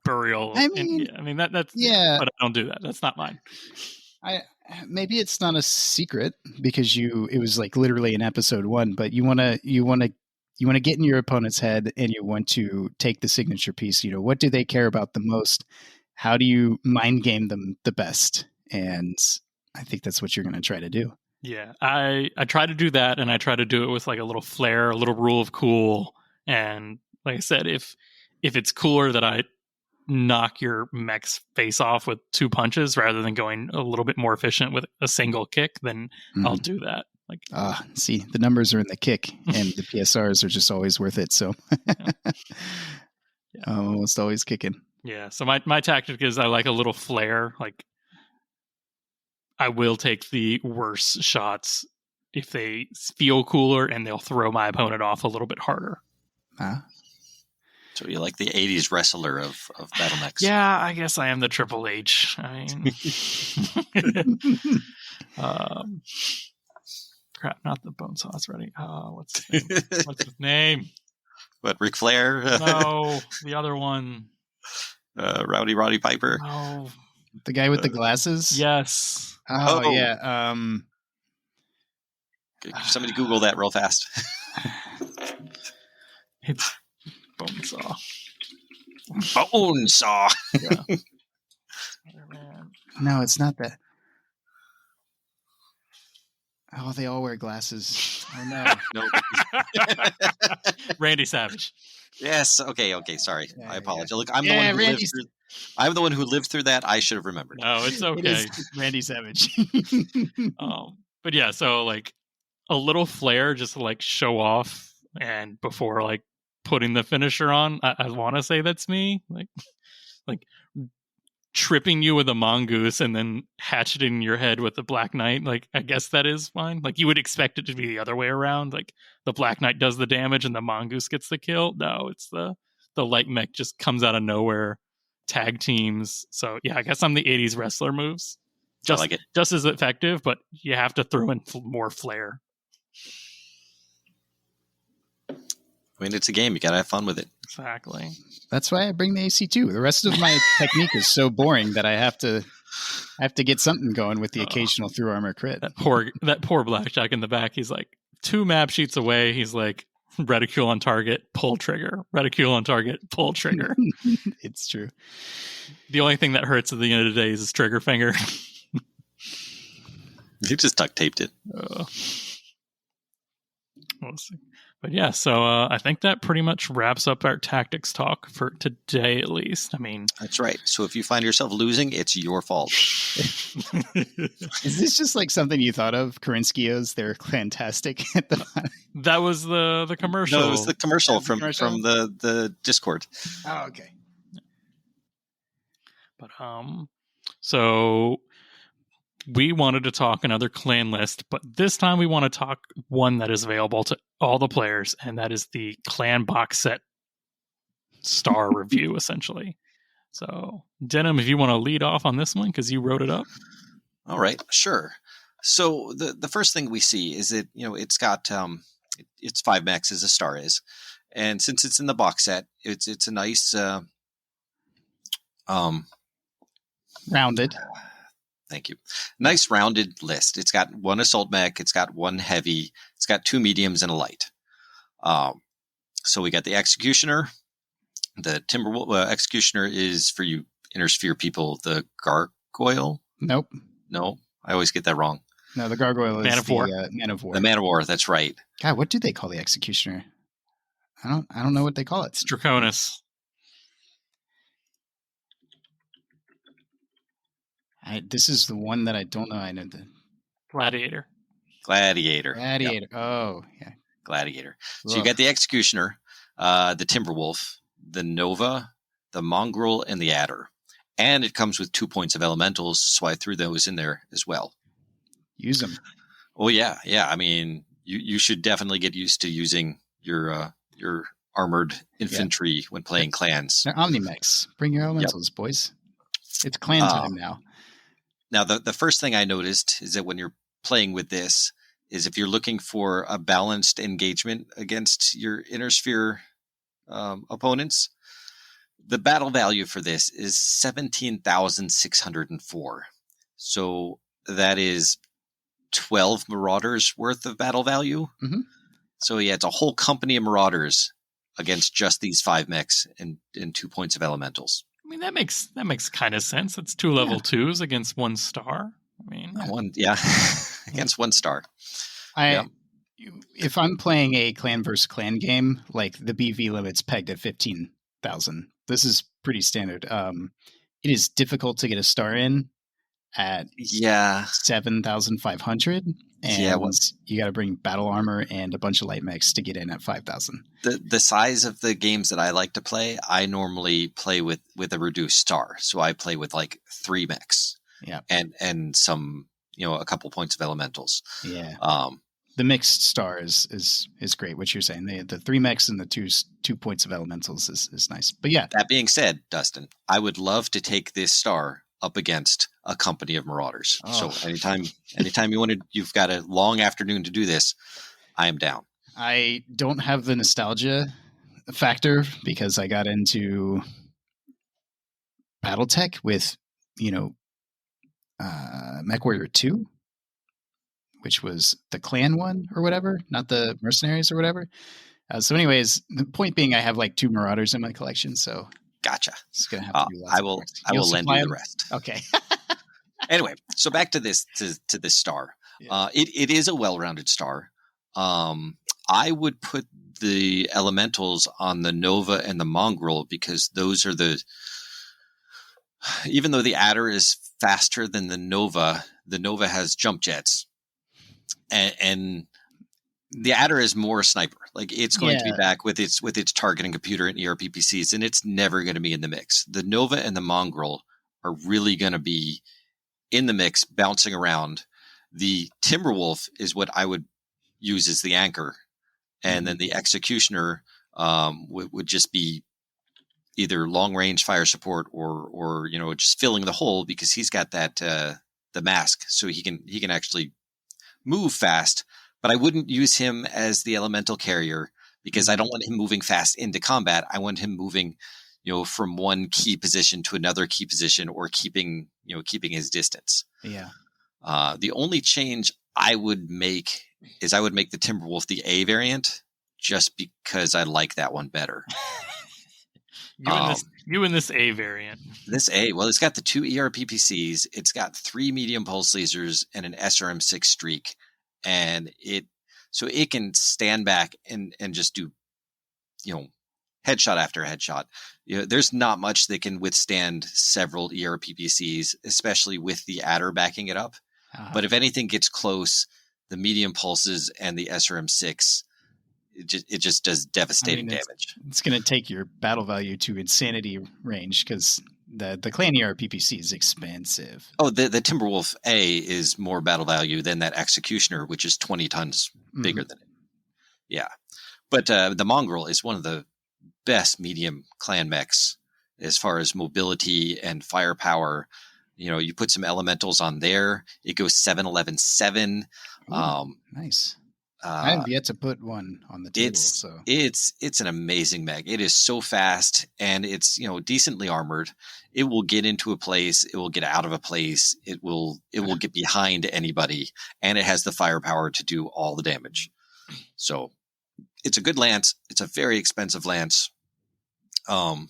burial. That's but I don't do that. That's not mine. Maybe it's not a secret because it was like literally in episode 1, but you want to get in your opponent's head and you want to take the signature piece. What do they care about the most? How do you mind game them the best? And I think that's what you're going to try to do. Yeah, I try to do that, and I try to do it with like a little flair, a little rule of cool. And like I said, if it's cooler that I knock your mech's face off with 2 punches rather than going a little bit more efficient with a single kick, then I'll do that. Like, see, the numbers are in the kick, and the PSRs are just always worth it. So almost always kicking. Yeah, so my tactic is I like a little flair. Like, I will take the worst shots if they feel cooler, and they'll throw my opponent off a little bit harder. So you like the 80s wrestler of Battle Mechs? Yeah, I guess I am the Triple H. I mean, crap, not the Bonesaw. It's ready. What's his name? What, Ric Flair? No, the other one. Rowdy Roddy Piper. Oh, the guy with the glasses. Yes. Oh yeah. Somebody Google that real fast. It's Bonesaw. Bonesaw. Yeah. No, it's not that. Oh, they all wear glasses. Oh no. Randy Savage. Yes. Okay. Sorry. Yeah, I apologize. Look, I'm the one who lived through that. I should have remembered. No, it's okay. It is Randy Savage. But yeah, so like a little flair just to like show off, and before like putting the finisher on, I want to say that's me. Like tripping you with a mongoose and then hatcheting your head with the Black Knight. Like, I guess that is fine. Like, you would expect it to be the other way around. Like, the Black Knight does the damage and the mongoose gets the kill. No, it's the light mech just comes out of nowhere, tag teams. So yeah, I guess I'm the 80s wrestler moves. I like it. Just as effective, but you have to throw in more flair. I mean, it's a game. You got to have fun with it. Exactly. That's why I bring the AC2. The rest of my technique is so boring that I have to get something going with the occasional through armor crit. That poor blackjack in the back. He's like 2 map sheets away. He's like, reticule on target, pull trigger. Reticule on target, pull trigger. It's true. The only thing that hurts at the end of the day is his trigger finger. You just duct taped it. We'll see. But yeah, so I think that pretty much wraps up our tactics talk for today, at least. I mean, That's right. So if you find yourself losing, it's your fault. Is this just like something you thought of? Korinskios, they're fantastic at the bottom. that was the commercial. No, it was the commercial That's the from commercial? the Discord. Oh, okay. But so we wanted to talk another clan list, but this time we want to talk one that is available to all the players, and that is the clan box set star review, essentially. So, Denham, if you want to lead off on this one, because you wrote it up. All right, sure. So the first thing we see is that, it's got it's 5 mechs as a star is, and since it's in the box set, it's a nice Rounded. Thank you. Nice rounded list. It's got 1 assault mech. It's got 1 heavy. It's got 2 mediums and a light. So we got the Executioner. The Timberwolf Executioner is, for you Inner Sphere people, the Gargoyle. Nope. No, I always get that wrong. No, the Gargoyle is Man of War. Man of War. The Man of War. That's right. God, what do they call the Executioner? I don't know what they call it. It's Draconis. This is the one that I don't know. I know the Gladiator. Gladiator. Gladiator. Yep. Oh, yeah. Gladiator. So you got the Executioner, the Timberwolf, the Nova, the Mongrel, and the Adder. And it comes with 2 points of elementals, so I threw those in there as well. Use them. Oh, yeah. I mean, you should definitely get used to using your armored infantry when playing clans. They're Omnimex. Bring your elementals, boys. It's clan time now. Now, the first thing I noticed is that when you're playing with this is if you're looking for a balanced engagement against your Inner Sphere opponents, the battle value for this is 17,604. So that is 12 Marauders worth of battle value. Mm-hmm. So yeah, it's a whole company of Marauders against just these 5 mechs and 2 points of elementals. I mean, that makes kind of sense. It's 2 level 2s against 1 star. I mean, against 1 star. If I'm playing a clan versus clan game, like the BV limit's pegged at 15,000. This is pretty standard. It is difficult to get a star in at 7,500, and you got to bring battle armor and a bunch of light mechs to get in at 5,000. The size of the games that I like to play, I normally play with a reduced star. So I play with like 3 mechs, and some a couple points of elementals. Yeah. The mixed star is great. What you're saying, the 3 mechs and the 2 points of elementals is nice. But yeah. That being said, Dustin, I would love to take this star up against a company of Marauders. Oh. So anytime you've got a long afternoon to do this, I am down. I don't have the nostalgia factor because I got into Battletech with, Mechwarrior 2, which was the clan one or whatever, not the mercenaries or whatever. So anyways, the point being I have like 2 Marauders in my collection, so gotcha. It's going to have to be lots I will lend you the rest. Okay. Anyway, so back to this to this star. Yeah. It is a well-rounded star. I would put the elementals on the Nova and the Mongrel because those are even though the Adder is faster than the Nova has jump jets. And the Adder is more a sniper. Like it's going to be back with its targeting computer and ERPPCs, and it's never going to be in the mix. The Nova and the Mongrel are really going to be in the mix, bouncing around. The Timberwolf is what I would use as the anchor, and then the Executioner would just be either long range fire support or just filling the hole because he's got that the mask, so he can actually move fast. But I wouldn't use him as the elemental carrier because I don't want him moving fast into combat. I want him moving, from one key position to another key position or keeping his distance. Yeah. The only change I would make is I would make the Timberwolf the A variant just because I like that one better. You and this A variant. This A, well, it's got the 2 ERPPCs. It's got 3 medium pulse lasers and an SRM6 streak. And it can stand back and just do, headshot after headshot. There's not much that can withstand several ERPPCs, especially with the adder backing it up. But if anything gets close, the medium pulses and the SRM6, it just does devastating damage. It's going to take your battle value to insanity range because the Clan ERPPC is expensive. Oh, the Timberwolf A is more battle value than that Executioner, which is 20 tons bigger than it. Yeah. But the Mongrel is one of the best medium clan mechs as far as mobility and firepower. You put some elementals on there. It goes 7-11-7. Nice. I have yet to put one on the table. It's an amazing mech. It is so fast and it's decently armored. It will get into a place. It will get out of a place. It will get behind anybody, and it has the firepower to do all the damage. So it's a good lance. It's a very expensive lance. But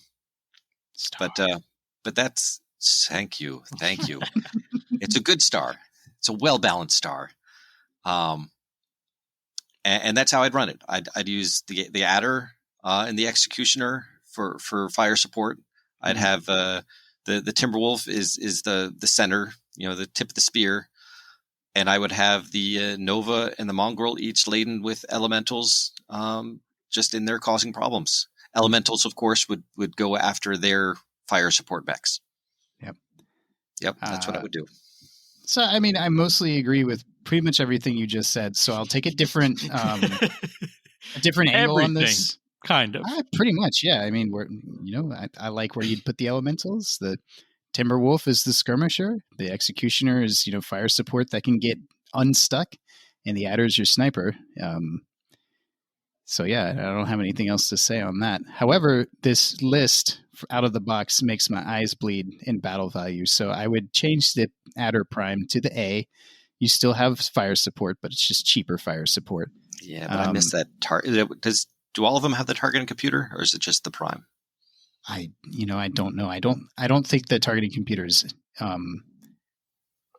that's thank you. It's a good star. It's a well balanced star. And that's how I'd run it. I'd use the adder and the Executioner for fire support. I'd have the Timberwolf is the center, the tip of the spear, and I would have the Nova and the Mongrel each laden with elementals, just in there causing problems. Elementals, of course, would go after their fire support mechs. Yep, that's what I would do. So, I mostly agree with pretty much everything you just said. So I'll take a different angle on this. Kind of. Pretty much, yeah. I like where you'd put the elementals. The Timberwolf is the skirmisher. The Executioner is, fire support that can get unstuck, and the adder is your sniper. So yeah, I don't have anything else to say on that. However, this list out of the box makes my eyes bleed in battle value. So I would change the adder prime to the A. You still have fire support, but it's just cheaper fire support. Yeah, but I missed that target. Do all of them have the targeting computer, or is it just the prime? I don't know. I don't think the targeting computers.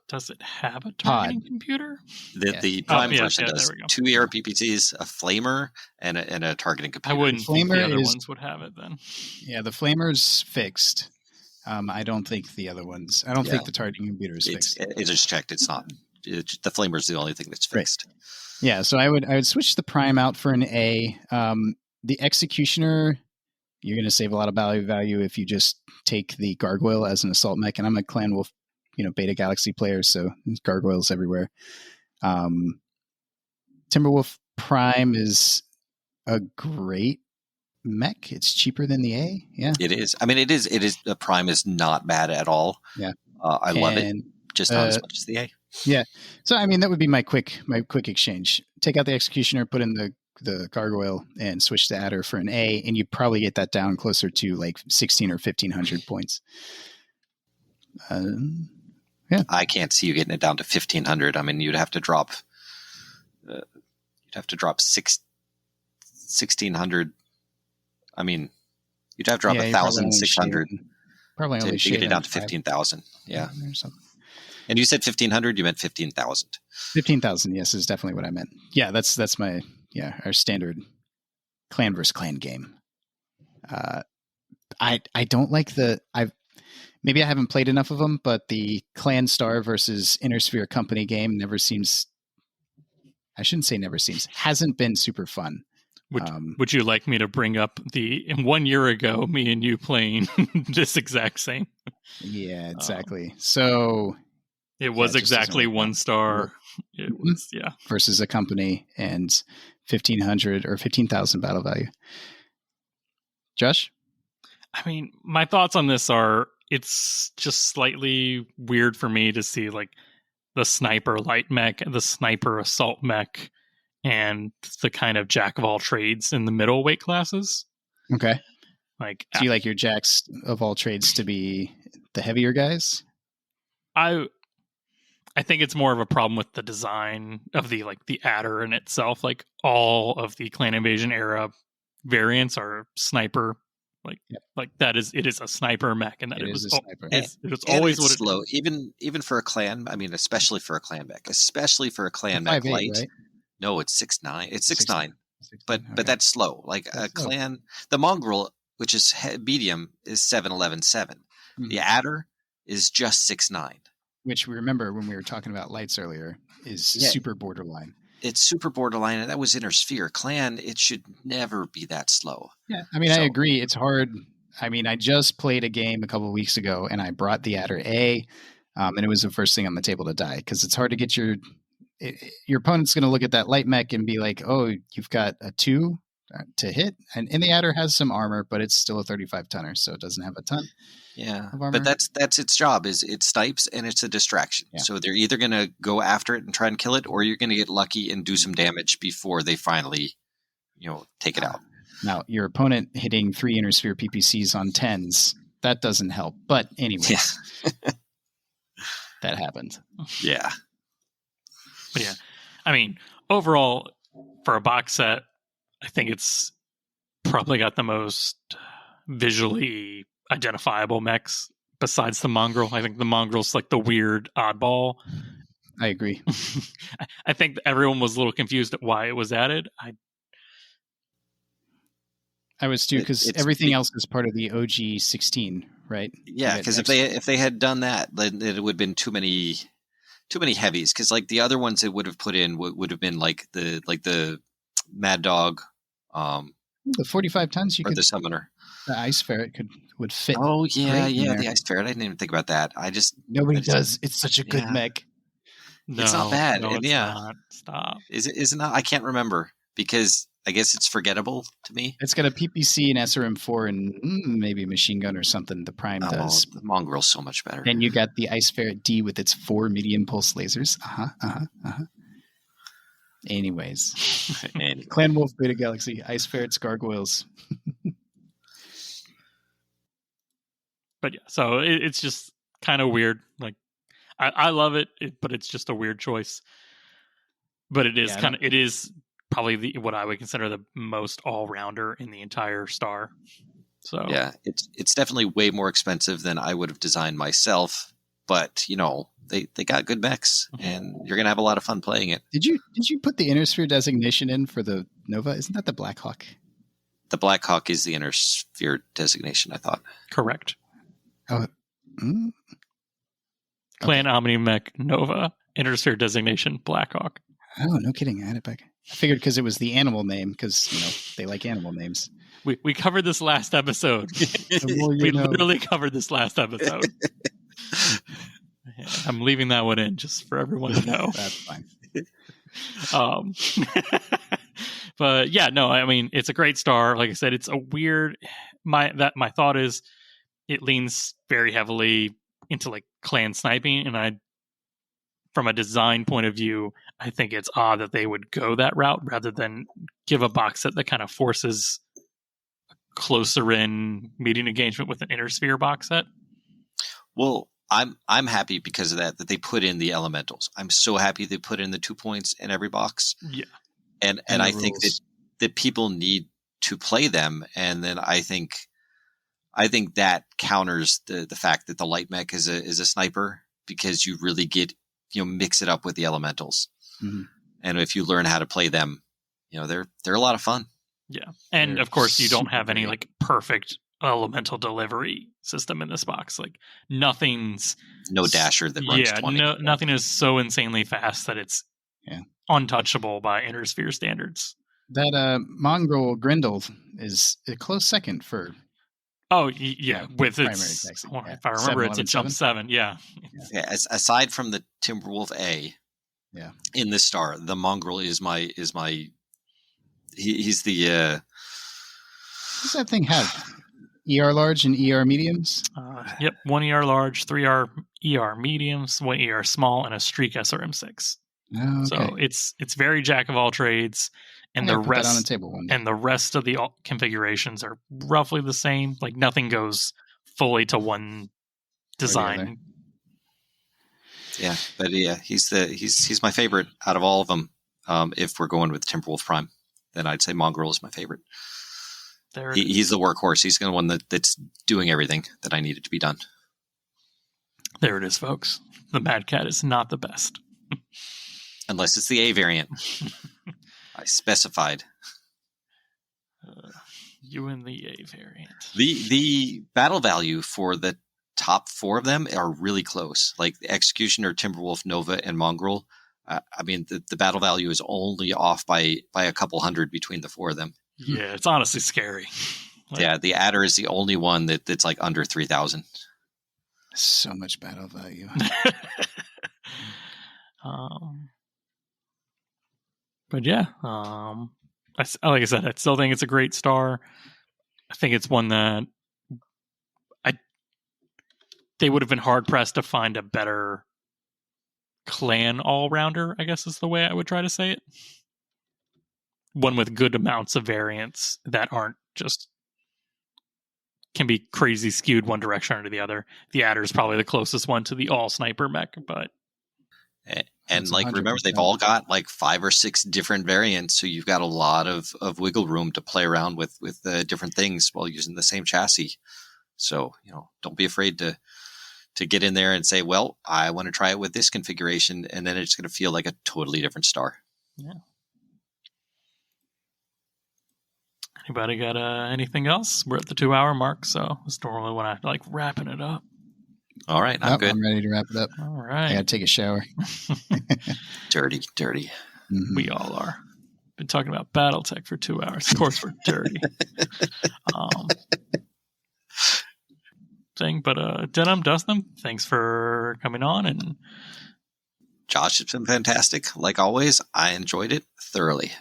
Does it have a targeting computer? The prime version does. 2 ERPPCs, a flamer, and a targeting computer. I wouldn't think the other ones would have it then. Yeah, the flamer's fixed. I don't think the other ones. I don't think the targeting computer is fixed. It just checked. It's not. The flamer's the only thing that's fixed. Right. Yeah, so I would switch the prime out for an A. The Executioner, you're going to save a lot of value if you just take the Gargoyle as an assault mech, and I'm a Clan Wolf, Beta Galaxy player, so there's gargoyles everywhere. Timberwolf Prime is a great mech. It's cheaper than the A. Yeah, it is. It is. The Prime is not bad at all. Yeah, I love it. Just not as much as the A. Yeah. So that would be my quick exchange. Take out the Executioner, put in the Gargoyle, and switch the adder for an A, and you probably get that down closer to like 1,600 or 1,500 points. Yeah, I can't see you getting it down to 1,500. You'd have to drop. You'd have to drop 1,600. You'd have to drop 1,600. Probably only to get it down to 15,000. Yeah. Or something. And you said 1,500. You meant 15,000. 15,000. Yes, is definitely what I meant. Yeah, that's my our standard clan versus clan game. I don't like maybe I haven't played enough of them, but the Clan Star versus Inner Sphere Company game hasn't been super fun. Would you like me to bring up 1 year ago, me and you playing this exact same? Yeah, exactly. So it was exactly 1 star. It was, versus a company and 1,500 or 15,000 battle value. Josh? My thoughts on this are, it's just slightly weird for me to see like the sniper light mech, the sniper assault mech, and the kind of jack of all trades in the middle weight classes. Okay. Do you like your jacks of all trades to be the heavier guys? I I think it's more of a problem with the design of the adder in itself. Like all of the Clan Invasion era variants are sniper. Like that is it is a sniper mech, and that it was a sniper. It was always it's what slow. Even for a clan. I mean, especially for a clan mech. Especially for a clan mech 5'8", light. right? No, it's 6'9". It's 6'9". But Okay. that's slow. Like That's a slow. clan, the mongrel, which is medium, is 7'11", 7. Mhm. The adder is just 6'9". Which we remember when we were talking about lights earlier is super borderline. It's super borderline, and that was inner sphere. Clan, it should never be that slow. Yeah, I mean, I agree. It's hard. I mean, I just played a game a couple of weeks ago, and I brought the adder A, and it was the first thing on the table to die because it's hard to get your opponent's going to look at that light mech and be like, "Oh, you've got a 2 to hit," and the adder has some armor, but it's still a 35 tonner, so it doesn't have a ton. Yeah, of armor. but that's its job. Is it snipes and it's a distraction. Yeah. So they're either going to go after it and try and kill it, or you're going to get lucky and do some damage before they finally, take it out. Now, your opponent hitting 3 inner sphere PPCs on 10s, that doesn't help. But anyways, that happened. Yeah. But yeah, I mean, overall, for a box set, I think it's probably got the most visually identifiable mechs besides the mongrel. I think the mongrel's like the weird oddball. I agree. I think everyone was a little confused at why it was added. I was too, because everything else is part of the OG 16, right? Yeah, because if they had done that, then it would have been too many heavies. Because like the other ones it would have put in would have been like the Mad Dog, the 45 tons or the Summoner. The Ice Ferret would fit. Oh yeah, right the Ice Ferret. I didn't even think about that. Nobody does. It's such a good mech. No, it's not bad. No, and it's not. Stop. Is it not? I can't remember because I guess it's forgettable to me. It's got a PPC and SRM4 and maybe a machine gun or something. The Prime does. The Mongrel's so much better. Then you got the Ice Ferret D with its 4 medium pulse lasers. Anyways. Clan Wolf, Beta Galaxy, Ice Ferrets, Gargoyles. But yeah, so it's just kind of weird. Like, I love it, but it's just a weird choice. But it is it is probably what I would consider the most all-rounder in the entire star. So yeah, it's definitely way more expensive than I would have designed myself. But they got good mechs, and you're gonna have a lot of fun playing it. Did you put the Inner Sphere designation in for the Nova? Isn't that the Black Hawk? The Black Hawk is the Inner Sphere designation, I thought. Correct. Oh. Clan Omni Mech Nova, Inner Sphere designation, Black Hawk. Oh, no kidding. I had it back. I figured because it was the animal name, because they like animal names. We covered this last episode. We literally covered this last episode. I'm leaving that one in just for everyone to know. That's fine. But yeah, no, I mean, it's a great star. Like I said, it's a weird. My thought is, it leans very heavily into like clan sniping, and from a design point of view, I think it's odd that they would go that route rather than give a box set that kind of forces a closer in meeting engagement with an Inner Sphere box set. Well, I'm happy because of that they put in the elementals. I'm so happy they put in the 2 points in every box. Yeah. And I think that people need to play them, and then I think that counters the fact that the light mech is a sniper, because you really get mix it up with the elementals. Mm-hmm. And if you learn how to play them, they're a lot of fun. Yeah. And They're of course you don't have any great. like perfect elemental delivery system in this box. Like nothing's No dasher that runs 20. Nothing is so insanely fast that it's untouchable by Inner Sphere standards. That Mongrel Grendel is a close second for. Oh yeah, with primary its. text. Well, if I remember, it's a jump 7. Yeah. Aside from the Timberwolf A, in this star, the Mongrel is my. He's the. What does that thing have? ER large and ER mediums? Yep, 1 ER large, 3 ER mediums, 1 ER small, and a streak SRM6. Oh, okay. So it's very jack of all trades, and I'm the gonna put that rest on the table one day. and the rest of the configurations are roughly the same. Like nothing goes fully to one design. Yeah, but yeah, he's my favorite out of all of them. If we're going with Timberwolf Prime, then I'd say Mongrel is my favorite. He's the workhorse. He's the one that's doing everything that I needed to be done. There it is, folks. The Mad Cat is not the best. Unless it's the A variant. I specified. You and the A variant. The battle value for the top 4 of them are really close. Like the Executioner, Timberwolf, Nova, and Mongrel. I mean, the battle value is only off by a couple hundred between the 4 of them. Yeah, it's honestly scary. Yeah, the Adder is the only one that's like under 3,000. So much battle value. But yeah, like I said, I still think it's a great star. I think it's one that they would have been hard pressed to find a better clan all-rounder, I guess is the way I would try to say it. One with good amounts of variants that aren't just can be crazy skewed one direction or the other. The Adder is probably the closest one to the all sniper mech, but and like 100%. Remember, they've all got like 5 or 6 different variants, so you've got a lot of wiggle room to play around with different things while using the same chassis. So don't be afraid to get in there and say, well, I want to try it with this configuration, and then it's going to feel like a totally different star. Yeah. Anybody got anything else? We're at the 2-hour mark, so it's normally when I like wrapping it up. All right, I'm good. I'm ready to wrap it up. All right. I got to take a shower. Dirty. Mm-hmm. We all are. Been talking about Battletech for 2 hours. Of course we're dirty. But Denham, Dustin, thanks for coming on. And Josh, it's been fantastic. Like always, I enjoyed it thoroughly.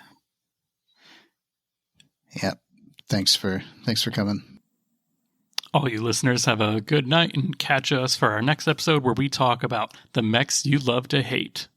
Yep. Thanks for coming. All you listeners have a good night and catch us for our next episode where we talk about the mechs you love to hate.